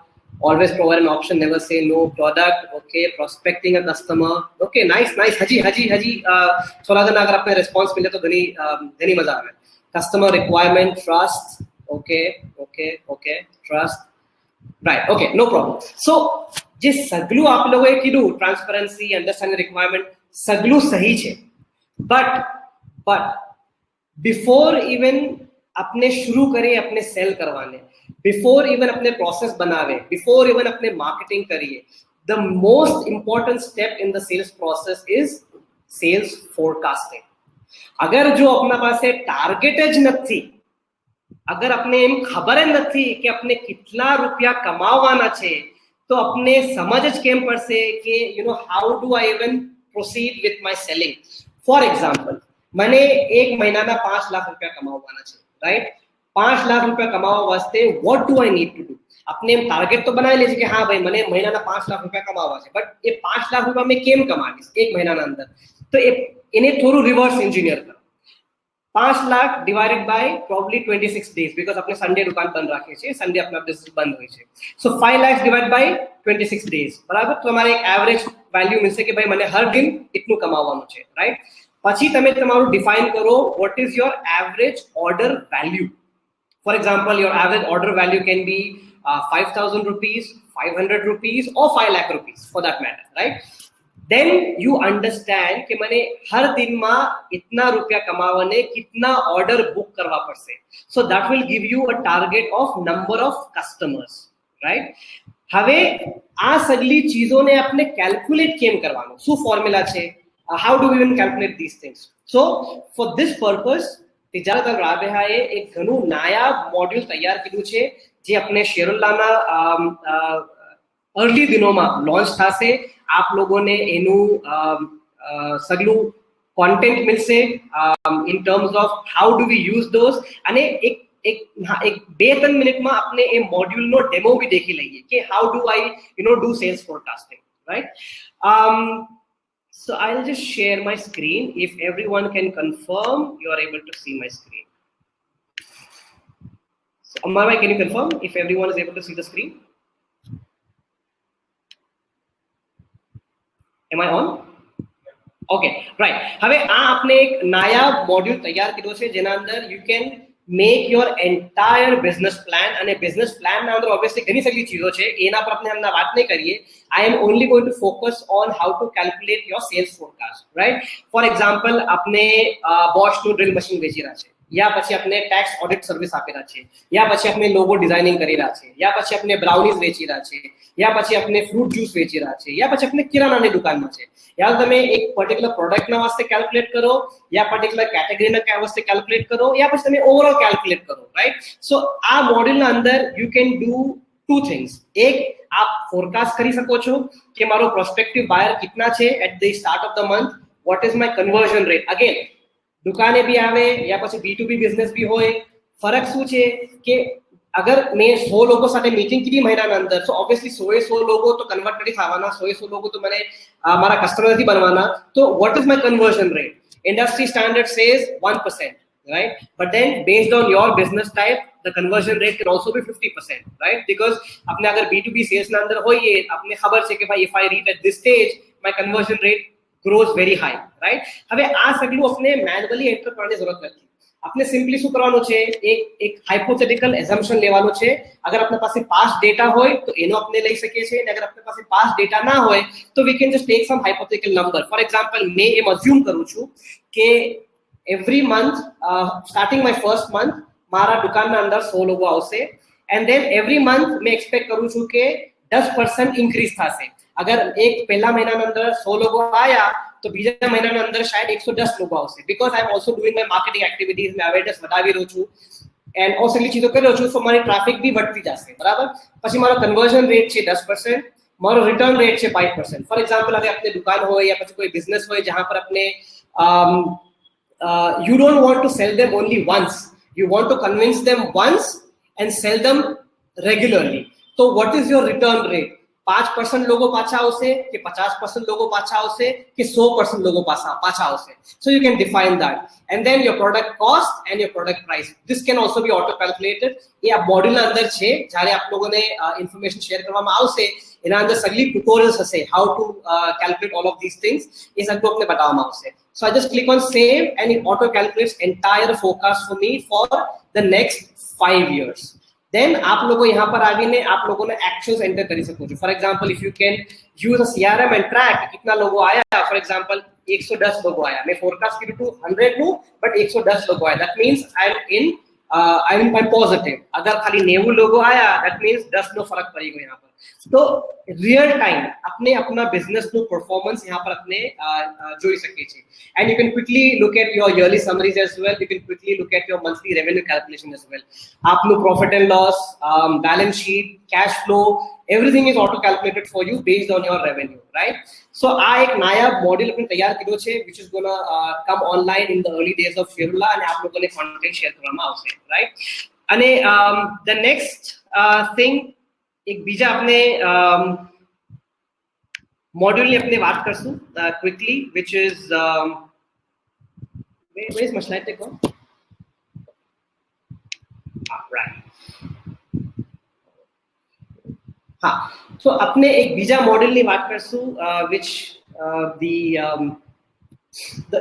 always provide an option, never say no. Product, okay. Prospecting a customer, okay. Nice. हजी थोड़ा दिन अगर आपने रिस्पांस मिले तो घनी मजा आवे. Customer requirement, trust, okay. Trust, right, okay, no problem. So જે સગલું આપ લોકોએ કીધું ટ્રાન્સપરન્સી, અન્ડરસ્ટેન્ડિંગ રિક્વાયરમેન્ટ, સગલું સહી છે. બટ बिफोर इवन अपने शुरू करें अपने सेल करवाने, बिफोर इवन अपने प्रोसेस बनावे, बिफोर इवन अपने मार्केटिंग करिए, the most important step in the sales process is sales forecasting. अगर जो अपना पास टार्गेट ज નથી, अगर अपने एम खबर નથી कि अपने कितना रुपया कमावाना छे, तो अपने समझ ज केम पड़से कि you know how do I even proceed with my selling. For example, मैंने एक महीना ना 5 लाख रुपया कमावाना छे, राइट? 5 लाख रुपया कमावा वास्ते what do I need to do? अपने टारगेट तो बनाई लीजिए कि हाँ भाई मैंने महीना ना 5 लाख रुपया कमावा छे, बट ये 5 लाख रुपया में केम कमावीश एक महीना ना अंदर? तो इन्हें थोड़ू रिवर्स इंजीनियर करो. 5 lakh divided by probably 26 days, because अपने संडे दुकान बंद रखे छे, संडे अपना बिजनेस बंद होय छे. सो 5 लाख डिवाइड बाय 26 डेज, बराबर? तो हमारे एक एवरेज वैल्यू मिलसे कि भाई मैंने हर दिन इतनु कमावानुं छे, राइट? પછી તમે તમારું ડિફાઇન કરો what is your average order value. For example, your average order value can be 5,000 rupees, 500 rupees or 5 lakh rupees for that matter, right? Then you understand कि मैंने हर दिन में इतना रुपया कमावाने कितना ऑर्डर बुक करवा पड़से. So that will give you a target of number of customers, right? હવે આ સગલી ચીજોને આપણે કેલ્ક્યુલેટ કેમ કરવાનું, શું ફોર્મ્યુલા છે? How do we even calculate these things? So for this purpose, तिजारत और राबेहाए एक घणું નાયાબ મોડ્યુલ તૈયાર કર્યું છે જે આપણે શેરુલ્લાના अर्ली દિનોમાં લોન્ચ થશે. આપ લોકોને એનું સગલું content મિલશે in terms of how do we use those, અને એક 2-3 મિનિટમાં આપણે એ મોડ્યુલનો ડેમો બી દેખી લઈએ કે how do I do sales forecasting, right? So I'll just share my screen. If everyone can confirm you are able to see my screen. So Ammar, can you confirm if everyone is able to see the screen? Am I on? Okay right હવે આ આપણે એક નાયાબ module તૈયાર કર્યો છે જેના અંદર you can make your entire business plan અને બિઝનેસ પ્લાનના અંદર ઓબ્વિયસલી ઘણી સારી ચીજો છે એના પર આપણે હમણાં વાત નહીં કરીએ I am only going to focus on how to calculate your sales forecast right for example આપણે બોશનું ડ્રિલ મશીન વેચી રહ્યા છે યા પછી આપણે ટેક્સ ઓડિટ સર્વિસ આપી રહ્યા છે યા પછી આપણે લોગો ડિઝાઇનિંગ કરી રહ્યા છે યા પછી આપણે બ્રાઉનીઝ વેચી રહ્યા છે યા પછી આપણે ફ્રૂટ જ્યુસ વેચી રહ્યા છે યા પછી આપણે કિરાણાની દુકાનમાં છે યા તમે એક પર્ટિક્યુલર પ્રોડક્ટના વાસ્તે કેલ્ક્યુલેટ કરો યા પર્ટિક્યુલર કેટેગરીના વાસ્તે કેલ્ક્યુલેટ કરો યા પછી તમે ઓવરઓલ કેલ્ક્યુલેટ કરો રાઈટ સો આ મોડ્યુલના અંદર you can do two things એક આપ ફોરકાસ્ટ કરી શકો છો કે મારો પ્રોસ્પેક્ટિવ બાયર કિતના છે at the start of the month what is my conversion rate again दुकाने भी आवे या પછી B2B બિઝનેસ भी હોય ફરક શું છે કે અગર મેં 100 લોકો સાથે મીટિંગ કરી મહિનાના અંદર તો ઓબ્વિયસલી 100 લોકો તો કન્વર્ટ નથી થવાના 100 લોકો તો મને મારા કસ્ટમર નથી બનવાના તો what is my conversion rate industry standard says 1% right but then based on your business type the conversion rate can also be 50% right because अपने अगर B2B sales ના અંદર હોઈએ આપને ખબર છે કે ભાઈ if I reach at this stage my conversion rate grows very high right હવે આ સગલું આપણે મેન્યુઅલી એન્ટર કરવાની જરૂરત નથી આપણે સિમ્પલી શું કરવાનું છે એક હાઇપોથેટિકલ એઝમ્પશન લેવાનું છે અગર આપણા પાસે પાસ્ટ ડેટા હોય તો એનો આપણે લઈ શકીએ છીએ અને અગર આપણા પાસે પાસ્ટ ડેટા ના હોય તો we can just take some hypothetical number for example મેં એમ અઝ્યુમ કરું છું કે every month starting my first month મારા દુકાનના અંદર 100 લોકો આવશે એન્ડ ધેન એવરી મંથ મેં એક્સપેક્ટ કરું છું કે 10% ઇન્ક્રીઝ થશે अगर एक पहला महीना में अंदर 100 लोग आया तो बीजा महीना में अंदर शायद 110 लोग આવશે because I am also doing my marketing activities मैं awareness बढ़ाવી રહ્યો છું and और सगली चीजों कर રહ્યો છું so મારી ટ્રાફિક भी વધતી જશે બરાબર પછી મારો કન્વર્ઝન રેટ છે 10% મારો રિટર્ન રેટ છે 5% ફોર એક્ઝામ્પલ अगर अपने दुकान हो या પછી कोई बिजनेस हो जहां पर अपने you don't want to sell them only once you want to convince them once and sell them regularly so what is your return rate 5% लोगों पाछा આવશે કે 50% लोगों पाछा આવશે કે 100% लोगों पाछा આવશે so you can define that and then your product cost and your product price this can also be auto calculated ये આ મોડ્યુલ ના અંદર છે જ્યારે આપ લોકોને ઇન્ફોર્મેશન શેર કરવામાં આવશે એના અંદર સગલી ટ્યુટોરિયલ્સ હશે how to calculate all of these things એ સગલું આપણે બતાવવામાં આવશે so I just click on save and it auto calculates entire forecast for me for the next 5 years then आप लोगों यहाँ पर आगे आप लोगों ने एक्शंस एंटर कर सको છો for example if you can use a CRM and track कितना लोगों आया फॉर एग्जांपल 110 लोगों आया मैं फोरकास्ट की टू 100 नु बट 110 लोगों आया that means I am in by positive अगर खाली 90 लोगों आया दैट मींस 10 नो फर्क पड़ेगा यहाँ पर तो रियल टाइम अपने अपना बिजनेस नो परफॉर्मेंस यहाँ पर अपने જોઈ શકે છે and you can quickly look at your yearly summaries as well you can quickly look at your monthly revenue calculation as well આપનું profit and loss balance sheet cash flow everything is auto calculated for you based on your revenue right so આ એક નાયાબ model આપણે તૈયાર કર્યો છે which is going to come online in the early days of Shirula અને આપ લોકોને content share કરવામાં આવશે right અને the next thing एक बीजा अपने मॉड्यूल ने अपने बात करसूं quickly which is where is my slide deck on right हाँ so अपने एक बीजा मॉड्यूल ने बात करसूं which the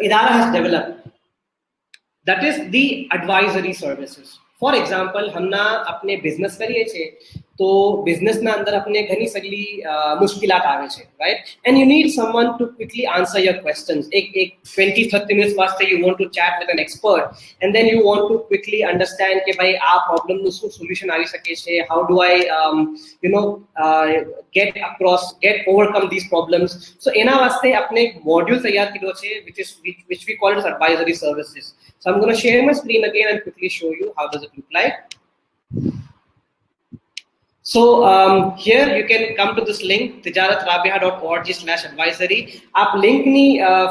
Idara has developed that is the advisory services for example हमना अपने बिजनेस करिए छे तो बिजनेस ना अंदर अपने घनी सगली मुश्किलात आवे छे right and you need someone to quickly answer your questions एक 20-30 मिनट्स वास्ते you want to chat with an expert and then you want to quickly understand के भाई आ प्रॉब्लम नु શું સોલ્યુશન આવી શકે છે how do I you know get overcome these problems so એના વાસ્તે આપણે એક મોડ્યુલ તૈયાર કર્યો છે which we call as advisory services so I'm going to share my screen again and quickly show you how does it look like so here you can come to this link tijaratrabiha.org/advisory आप link ની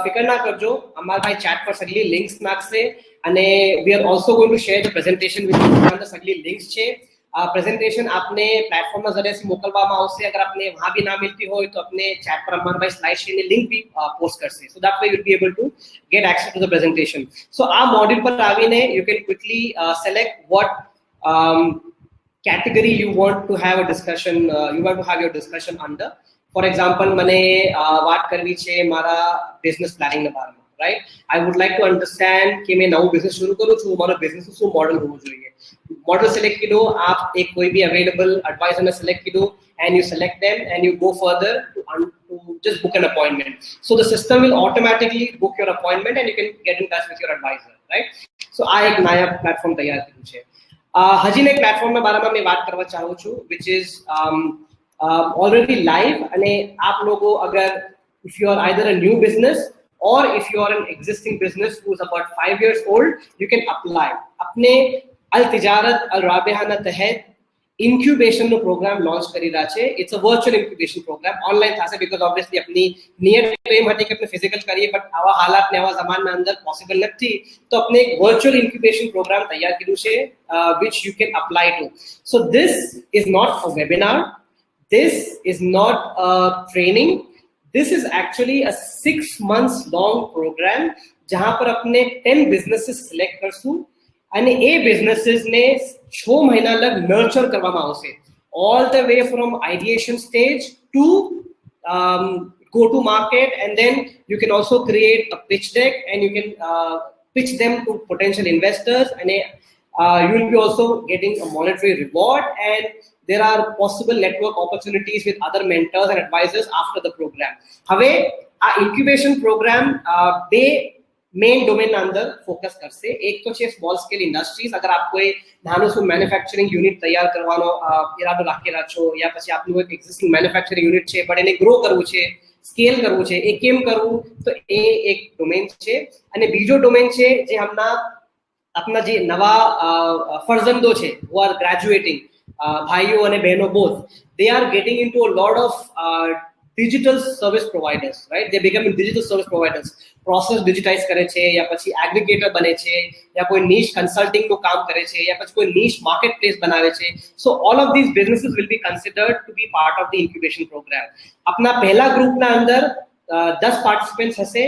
ફિકર ના કરજો અમાર ભાઈ chat પર સગલી links નાખશે અને we are also going to share the presentation with you અંદર સગલી links છે प्रेजेंटेशन आपने प्लेटफॉर्म ના જરિયાથી મોકલવામાં આવશે अगर आपने वहां भी ना मिलती हो तो अपने चैट पर અમાર ભાઈ સ્લાઇડ શેર ની લિંક भी પોસ્ટ કરશે so that way you'll be able to get access to the presentation so આ મોડ્યુલ પર આવીને you can quickly select what category you want to have a discussion you want to have your discussion under for example મને વાત કરવી છે મારા business પ્લાનિંગના બારામાં, right? I would like to understand કે મેં નવું બિઝનેસ શરૂ કરું છું, મારો બિઝનેસનું શું મોડલ હોવું જોઈએ. मॉडल सेलेक्ट कीधो, आप एक कोई भी अवेलेबल एडवाइजर ने select कीधो and you select them and you go further to just book an appointment. So the system will automatically book your appointment and you can get in touch with your advisor, right? So આ એક નયા platform તૈયાર કર્યું છે. હજી એક પ્લેટફોર્મના બારામાં મેં વાત કરવા ચાહું છું, which is already live. અને આપ લોકો અગર if you are either a new business or if you are an existing business who is about 5 years old, you can apply. अपने अल तिजारत अल राबिहाना तहत incubation નો પ્રોગ્રામ લોન્ચ કરી રહ્યા છે. It's a virtual incubation program, online થશે because obviously अपनी નિયર એમ હતી કે આપણે ફિઝિકલ કરીએ, બટ આવા હાલાત ને આવા જમાના અંદર પોસિબલ નથી, તો આપણે એક વર્ચ્યુઅલ ઇન્ક્યુબેશન પ્રોગ્રામ તૈયાર કર્યું છે which you can apply to. So this is not a webinar, this is not a training, this is actually a 6 months long program जहां पर अपने 10 businesses select करશું અને એ businesses ને 6 મહિના લગ નર્ચર કરવામાં આવશે, all the way from ideation stage to go to market, and then you can also create a pitch deck and you can pitch them to potential investors, and you will be also getting a monetary reward, and there are possible network opportunities with other mentors and advisors after the program. હવે આ incubation program બે main domain ના અંદર focus કરશે. એક તો છે small scale industries. અગર આપ કોઈ નાનું શું મેન્યુફેક્ચરિંગ યુનિટ તૈયાર કરવાનો ઈરાદો રાખેલા છો, યા પછી આપનું એક એક્ઝિસ્ટિંગ મેન્યુફેક્ચરિંગ યુનિટ છે પણ એને ગ્રો કરવું છે, સ્કેલ કરવું છે, એ કેમ કરવું, તો એ એક ડોમેન છે. અને બીજો ડોમેન છે જે હમણાં આપના જે નવા ફરજંદો છે who are graduating, ભાઈઓ અને બહેનો both, they are getting into a lot of digital service providers, right? They becoming digital service providers. Process digitize કરે છે, યા પછી એગ્રીગેટર બને છે, યા કોઈ niche consulting નું કામ કરે છે, યા પછી કોઈ niche marketplace બનાવે છે. So all of these businesses will be considered to be part of the incubation program. આપના પહેલા ગ્રુપના અંદર 10 participants હશે,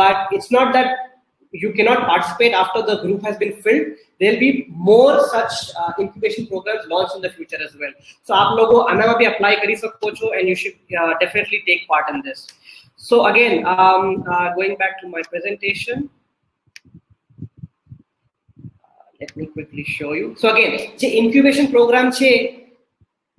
but it's not that you cannot participate after the group has been filled. There will be more such incubation programs launched in the future as well. So आप लोगों आना भी apply करी सकते हो, and you should definitely take part in this. So again, going back to my presentation, let me quickly show you. So again, the incubation program છે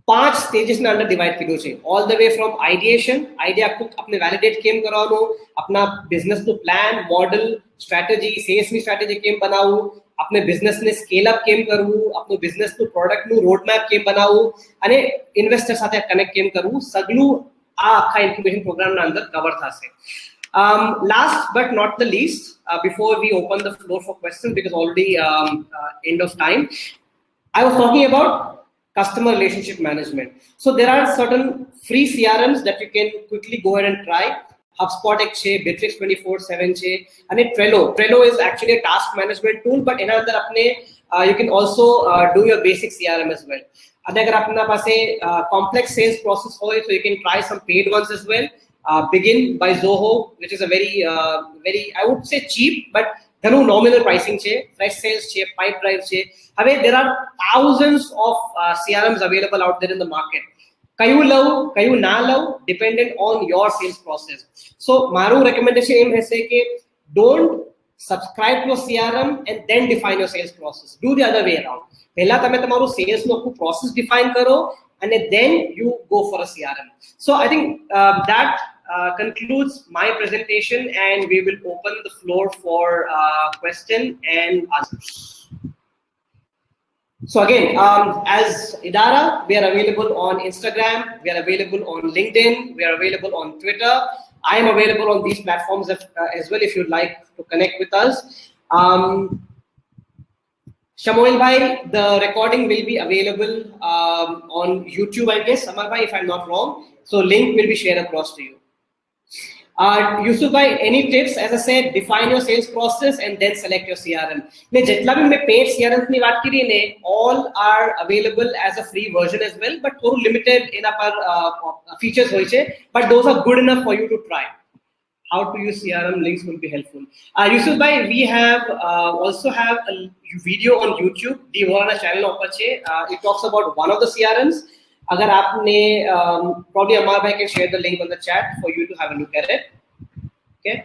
5 stages ના અંદર ડિવાઇડ કર્યું છે. all the way from ideation, idea આપણે validate કેમ કરવાનો, આપના બિઝનેસનું plan, model, strategy, સેલ્સની strategy કેમ બનાવવું, આપણે બિઝનેસને સ્કેલ અપ કેમ કરવું, આપણું બિઝનેસનું પ્રોડક્ટનું રોડમેપ કેમ બનાવવું, અને ઇન્વેસ્ટર સાથે કનેક્ટ કેમ કરવું, સગલું આ આખા ઇન્ક્યુબેશન પ્રોગ્રામના અંદર કવર થશે. Last but not the least, before we open the floor for questions, because already end of time, I was talking about customer relationship management. So there are certain free CRMs that you can quickly go ahead and try. HubSpot એક છે, Bitrix 24/7 છે, અને Trello is actually a task management tool, but એના અંદર આપણે you can also do your basic CRM as well. અને અગર આપના પાસે complex sales process હોય, so you can try some paid ones as well. Begin by Zoho, which is a very I would say cheap, but ઘણું nominal pricing છે. Fresh Sales છે, Pipedrive છે. હવે there are thousands of CRMs available out there in the market. કયું લઉં કયું ના લઉં, dependent on your sales process. So મારું recommendation એમ રહેશે કે don't subscribe to your CRM and then define your sales process. Do the other way around. પહેલા તમે તમારું સેલ્સનું આખું પ્રોસેસ ડિફાઇન કરો અને then you go for a CRM. So I think that concludes my presentation, and we will open the floor for question and answers. So again, as Idara, we are available on Instagram, we are available on LinkedIn, we are available on Twitter. I am available on these platforms as well if you'd like to connect with us. Shamoil bhai, the recording will be available on YouTube, I guess. Amar bhai, if I'm not wrong. So link will be shared across to you. Yusuf bhai, any tips? As I said, define your sales process and then select your CRM. मैं जितना भी मैं paid CRM ની વાત કરી ને, all are available as a free version as well, but થોડું limited એના પર features હોય છે, but those are good enough for you to try. How to use CRM links will be helpful. Yusuf bhai, we have also have a video on YouTube. The Warana channel ઉપર છે. It talks about one of the CRMs. अगर आपने probably Amar bhai can share the link on the chat for you to have a look at it. Okay.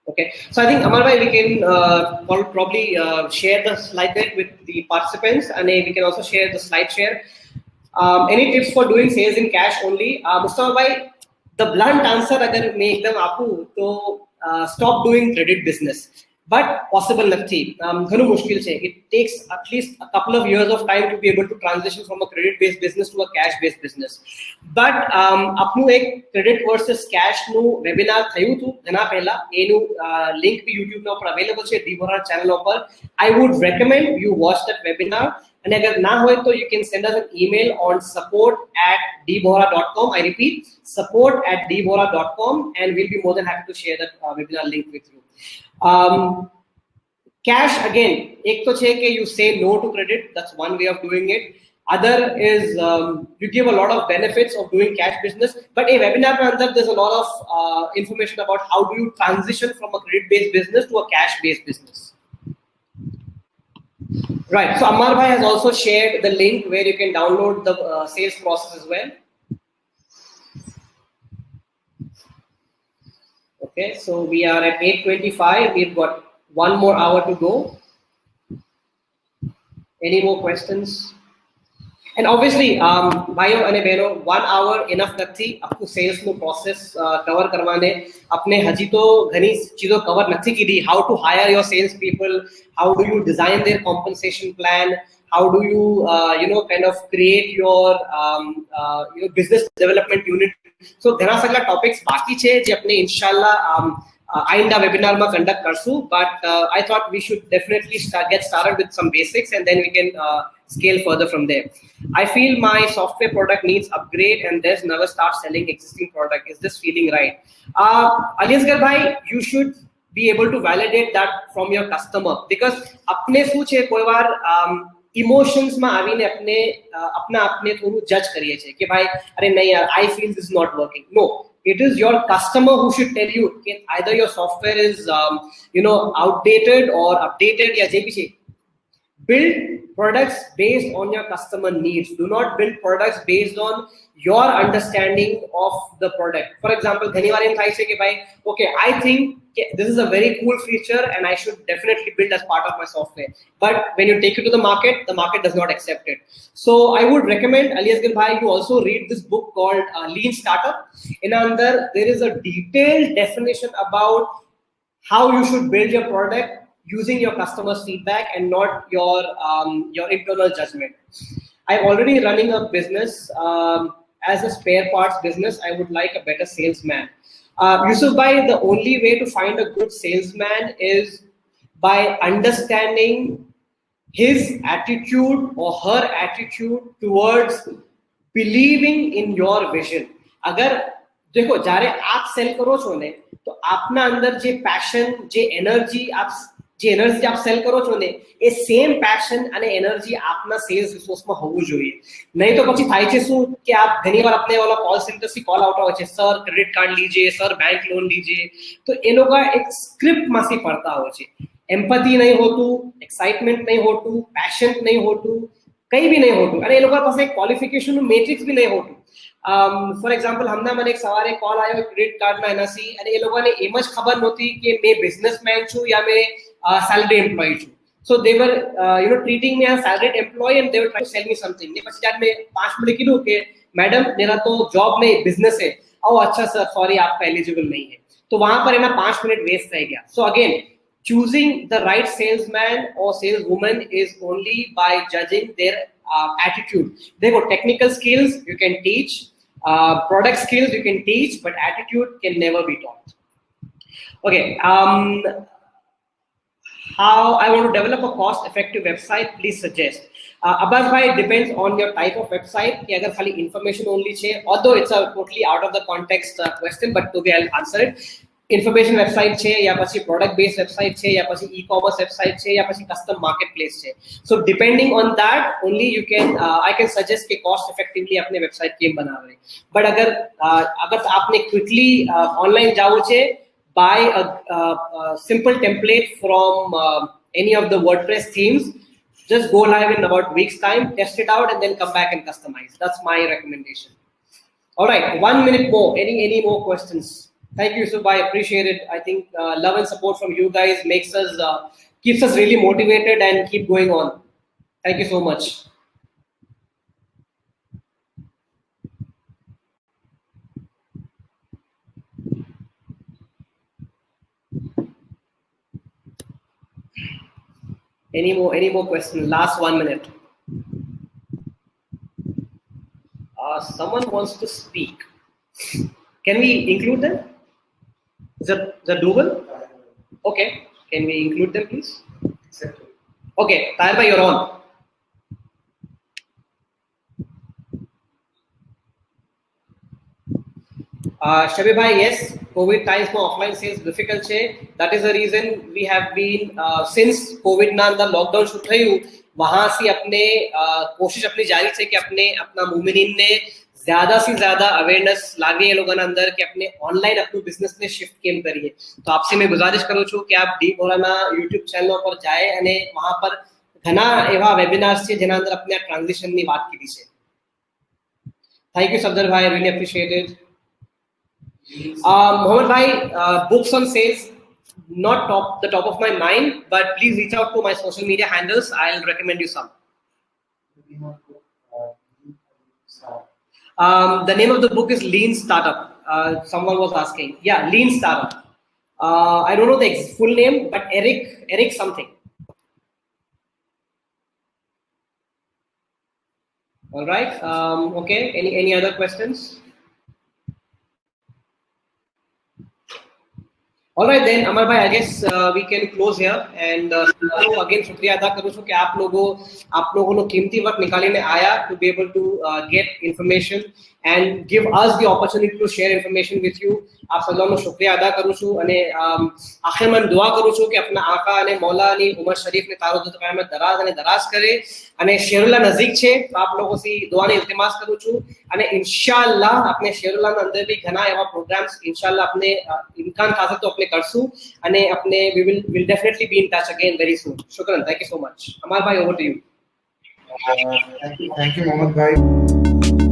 Okay, so I think Amar bhai, we can probably share the slide deck with the participants, and we can also share the slide share. Any tips for doing sales in cash only? Mustafa bhai, the blunt answer अगर मैं एकदम आपू तो stop doing credit business. But possible નથી, ઘણું મુશ્કેલ છે. It takes at least a couple of years of time to be able to transition from a credit based business to a cash based business. But આપનું એક credit versus cash નું webinar થયું હતું ઘણા પહેલા, એનું link भी YouTube ના ઉપર available છે, D Bohra channel ઉપર. I would recommend you watch that webinar. And अगर ना होए तो you can send us an email on support@dbohra.com. I repeat, support@dbohra.com, and we'll be more than happy to share that webinar link with you. Cash again, एक तो छे कि you say no to credit. That's one way of doing it. Other is you give a lot of benefits of doing cash business. But a webinar के अंदर there's a lot of information about how do you transition from a credit based business to a cash based business. Right. So Amar bhai has also shared the link where you can download the sales process as well. Okay, so we are at 8:25. We've got one more hour to go. Any more questions? And obviously, bhaiyo ane behno, 1 hour enough nathi आपको sales no process cover करवाने. अपने हजी तो घनी चीजों cover नथी की दी. How to hire your sales people? How do you design their compensation plan? How do you kind of create your business development unit? So ઘણા સગલા topics બાકી છે જે આપણે ઇન્શાલ્લાહ આઈંદા વેબિનાર માં કંડક્ટ કરશું. But I thought we should definitely get started with some basics, and then we can scale further from there. I feel my software product needs upgrade and there's never start selling existing product. Is this feeling right? Aliasgar bhai, you should be able to validate that from your customer, because अपने सूचे कोई बार emotions में आवीने अपना अपने थोड़ું जज કરીએ છે કે ભાઈ અરે નહીં યાર, I feel this is not working. No, it is your customer who should tell you that either your software is outdated or updated या जे भी છે. Build products based on your customer needs. Do not build products based on your understanding of the product. For example, घनी बार M થાય છે કે ભાઈ okay, I think this is a very cool feature and I should definitely build as part of my software. But when you take it to the market does not accept it. So I would recommend Aliasgar bhai, you also read this book called Lean Startup. In under there is a detailed definition about how you should build your product using your customers' feedback and not your internal judgment. I'm already running a business as a spare parts business. I would like a better salesman. Yusuf bhai, the only way to find a good salesman is by understanding his attitude or her attitude towards believing in your vision. अगर देखो जारे आप cell करो છો ને તો આપના અંદર જે પેશન, જે એનર્જી આપ સેલ કરો છો ને એ સેમ પેશન અને એનર્જી આપના સેલ્સ રિસોર્સમાં હોવું જોઈએ. નહીં તો પછી થાય છે શું કે આપ ઘણીવાર આપણે ઓલા કોલ સેન્ટરથી કોલ આવતા હોય છે, સર ક્રેડિટ કાર્ડ लीजिए, સર બેંક લોન लीजिए. તો એ લોકો એક સ્ક્રિપ્ટમાંથી પડતા હોય છે. એમ્પથી નહીં હોતું, એક્સાઇટમેન્ટ નહીં હોતું, પેશન નહીં હોતું, કંઈ બી નહીં હોતું, અને એ લોકો પાસે ક્વોલિફિકેશનનું મેટ્રિક્સ બી નહીં હોતું. ફોર એક્ઝામ્પલ હમણાં મને એક સવારે કોલ આવ્યો ક્રેડિટ કાર્ડના એનાથી, અને એ લોકોને એમ જ ખબર નહોતી કે મેં બિઝનેસમેન છું યા મેં salary employee છું. So they were treating me as salaried employee and they were trying to sell me something. ને પછી જ્યારે મેં 5 મિનિટ કીધું કે મેડમ मेरा तो जॉब नहीं बिजनेस है. ओ अच्छा सर सॉरी आपका एलिजिबल नहीं है. तो वहां पर है ना 5 मिनट वेस्ट रह गया. So again, choosing the right salesman or saleswoman is only by judging their attitude. देखो technical skills you can teach, product skills you can teach, but attitude can never be taught. Okay, how I want to develop a cost-effective website, please suggest. Abbas bhai, it depends on your type of website. कि अगर खाली information only छे, although it's a totally out of the context question, but to be I'll answer it. Information website छे या પછી product based website छे या પછી e-commerce website छे या પછી custom marketplace छे. So depending on that only you can I can suggest कि cost effectively अपने website केम बनावे. But अगर आपने quickly online जाओ छे, buy a simple template from any of the WordPress themes, just go live in about a week's time, test it out, and then come back and customize. That's my recommendation. All right, 1 minute more. Any more questions? Thank you, Yusuf. I appreciate it. I think love and support from you guys makes us keeps us really motivated and keep going on. Thank you so much. Any more questions? Last 1 minute. Someone wants to speak. Can we include them? Is that doable? Okay. Can we include them, please? Okay. Tahir bhai, you're on. Shabir bhai, yes, COVID times में offline sales difficult है. That is the reason we have been since COVID ना अंदर lockdown शुरू थई हूँ, वहाँ से अपने कोशिश अपनी जारी है कि अपना मुमिनीन ने ज्यादा से ज्यादा अवेयरनेस लागे ये लोगों अंदर कि अपने ऑनलाइन अपने बिजनेस ने शिफ्ट केम करिए. तो आपसे मैं गुजारिश करूँ छू कि आप डी बोलाना यूट्यूब चैनल पर जाए અને वहाँ पर घना एवा वेबिनार्स છે જેના અંદર આપણે ટ્રાન્ઝિશન ની વાત કરી છે. Thank you Safdar bhai, I really appreciate it. Mohammed bhai, books on sales, not the top of my mind, but please reach out to my social media handles. I'll recommend you some. The name of the book is Lean Startup. Someone was asking. Yeah, Lean Startup. I don't know the full name, but Eric something. All right. Okay. Any other questions? All right then, Amar bhai, I guess we can close here. And again, शुक्रिया अदा करूँ कि आप लोगों ने कीमती वक्त निकालने आया to be able to get information and give us the opportunity to share information with you. आप सगळ्यांनो शुक्रिया अदा करूँ અને आखिर में दुआ करूँ कि अपना आका અને मौला ની उमर शरीफ ने तारो दो क़यामत दराज करे અને शेरुल्ला नजदीक છે तो आप लोगों से दुआ ने इल्तिमास करूँ અને इंशाअल्लाह अपने शेरुल्ला में अंदर भी घना एवा प्रोग्राम्स इंशाअल्लाह अपने इम्कान था तो अपने करसू અને अपने we will definitely be in touch again very soon. Shukran. Thank you so much. Amar bhai, over to you. Thank you Mohammed bhai.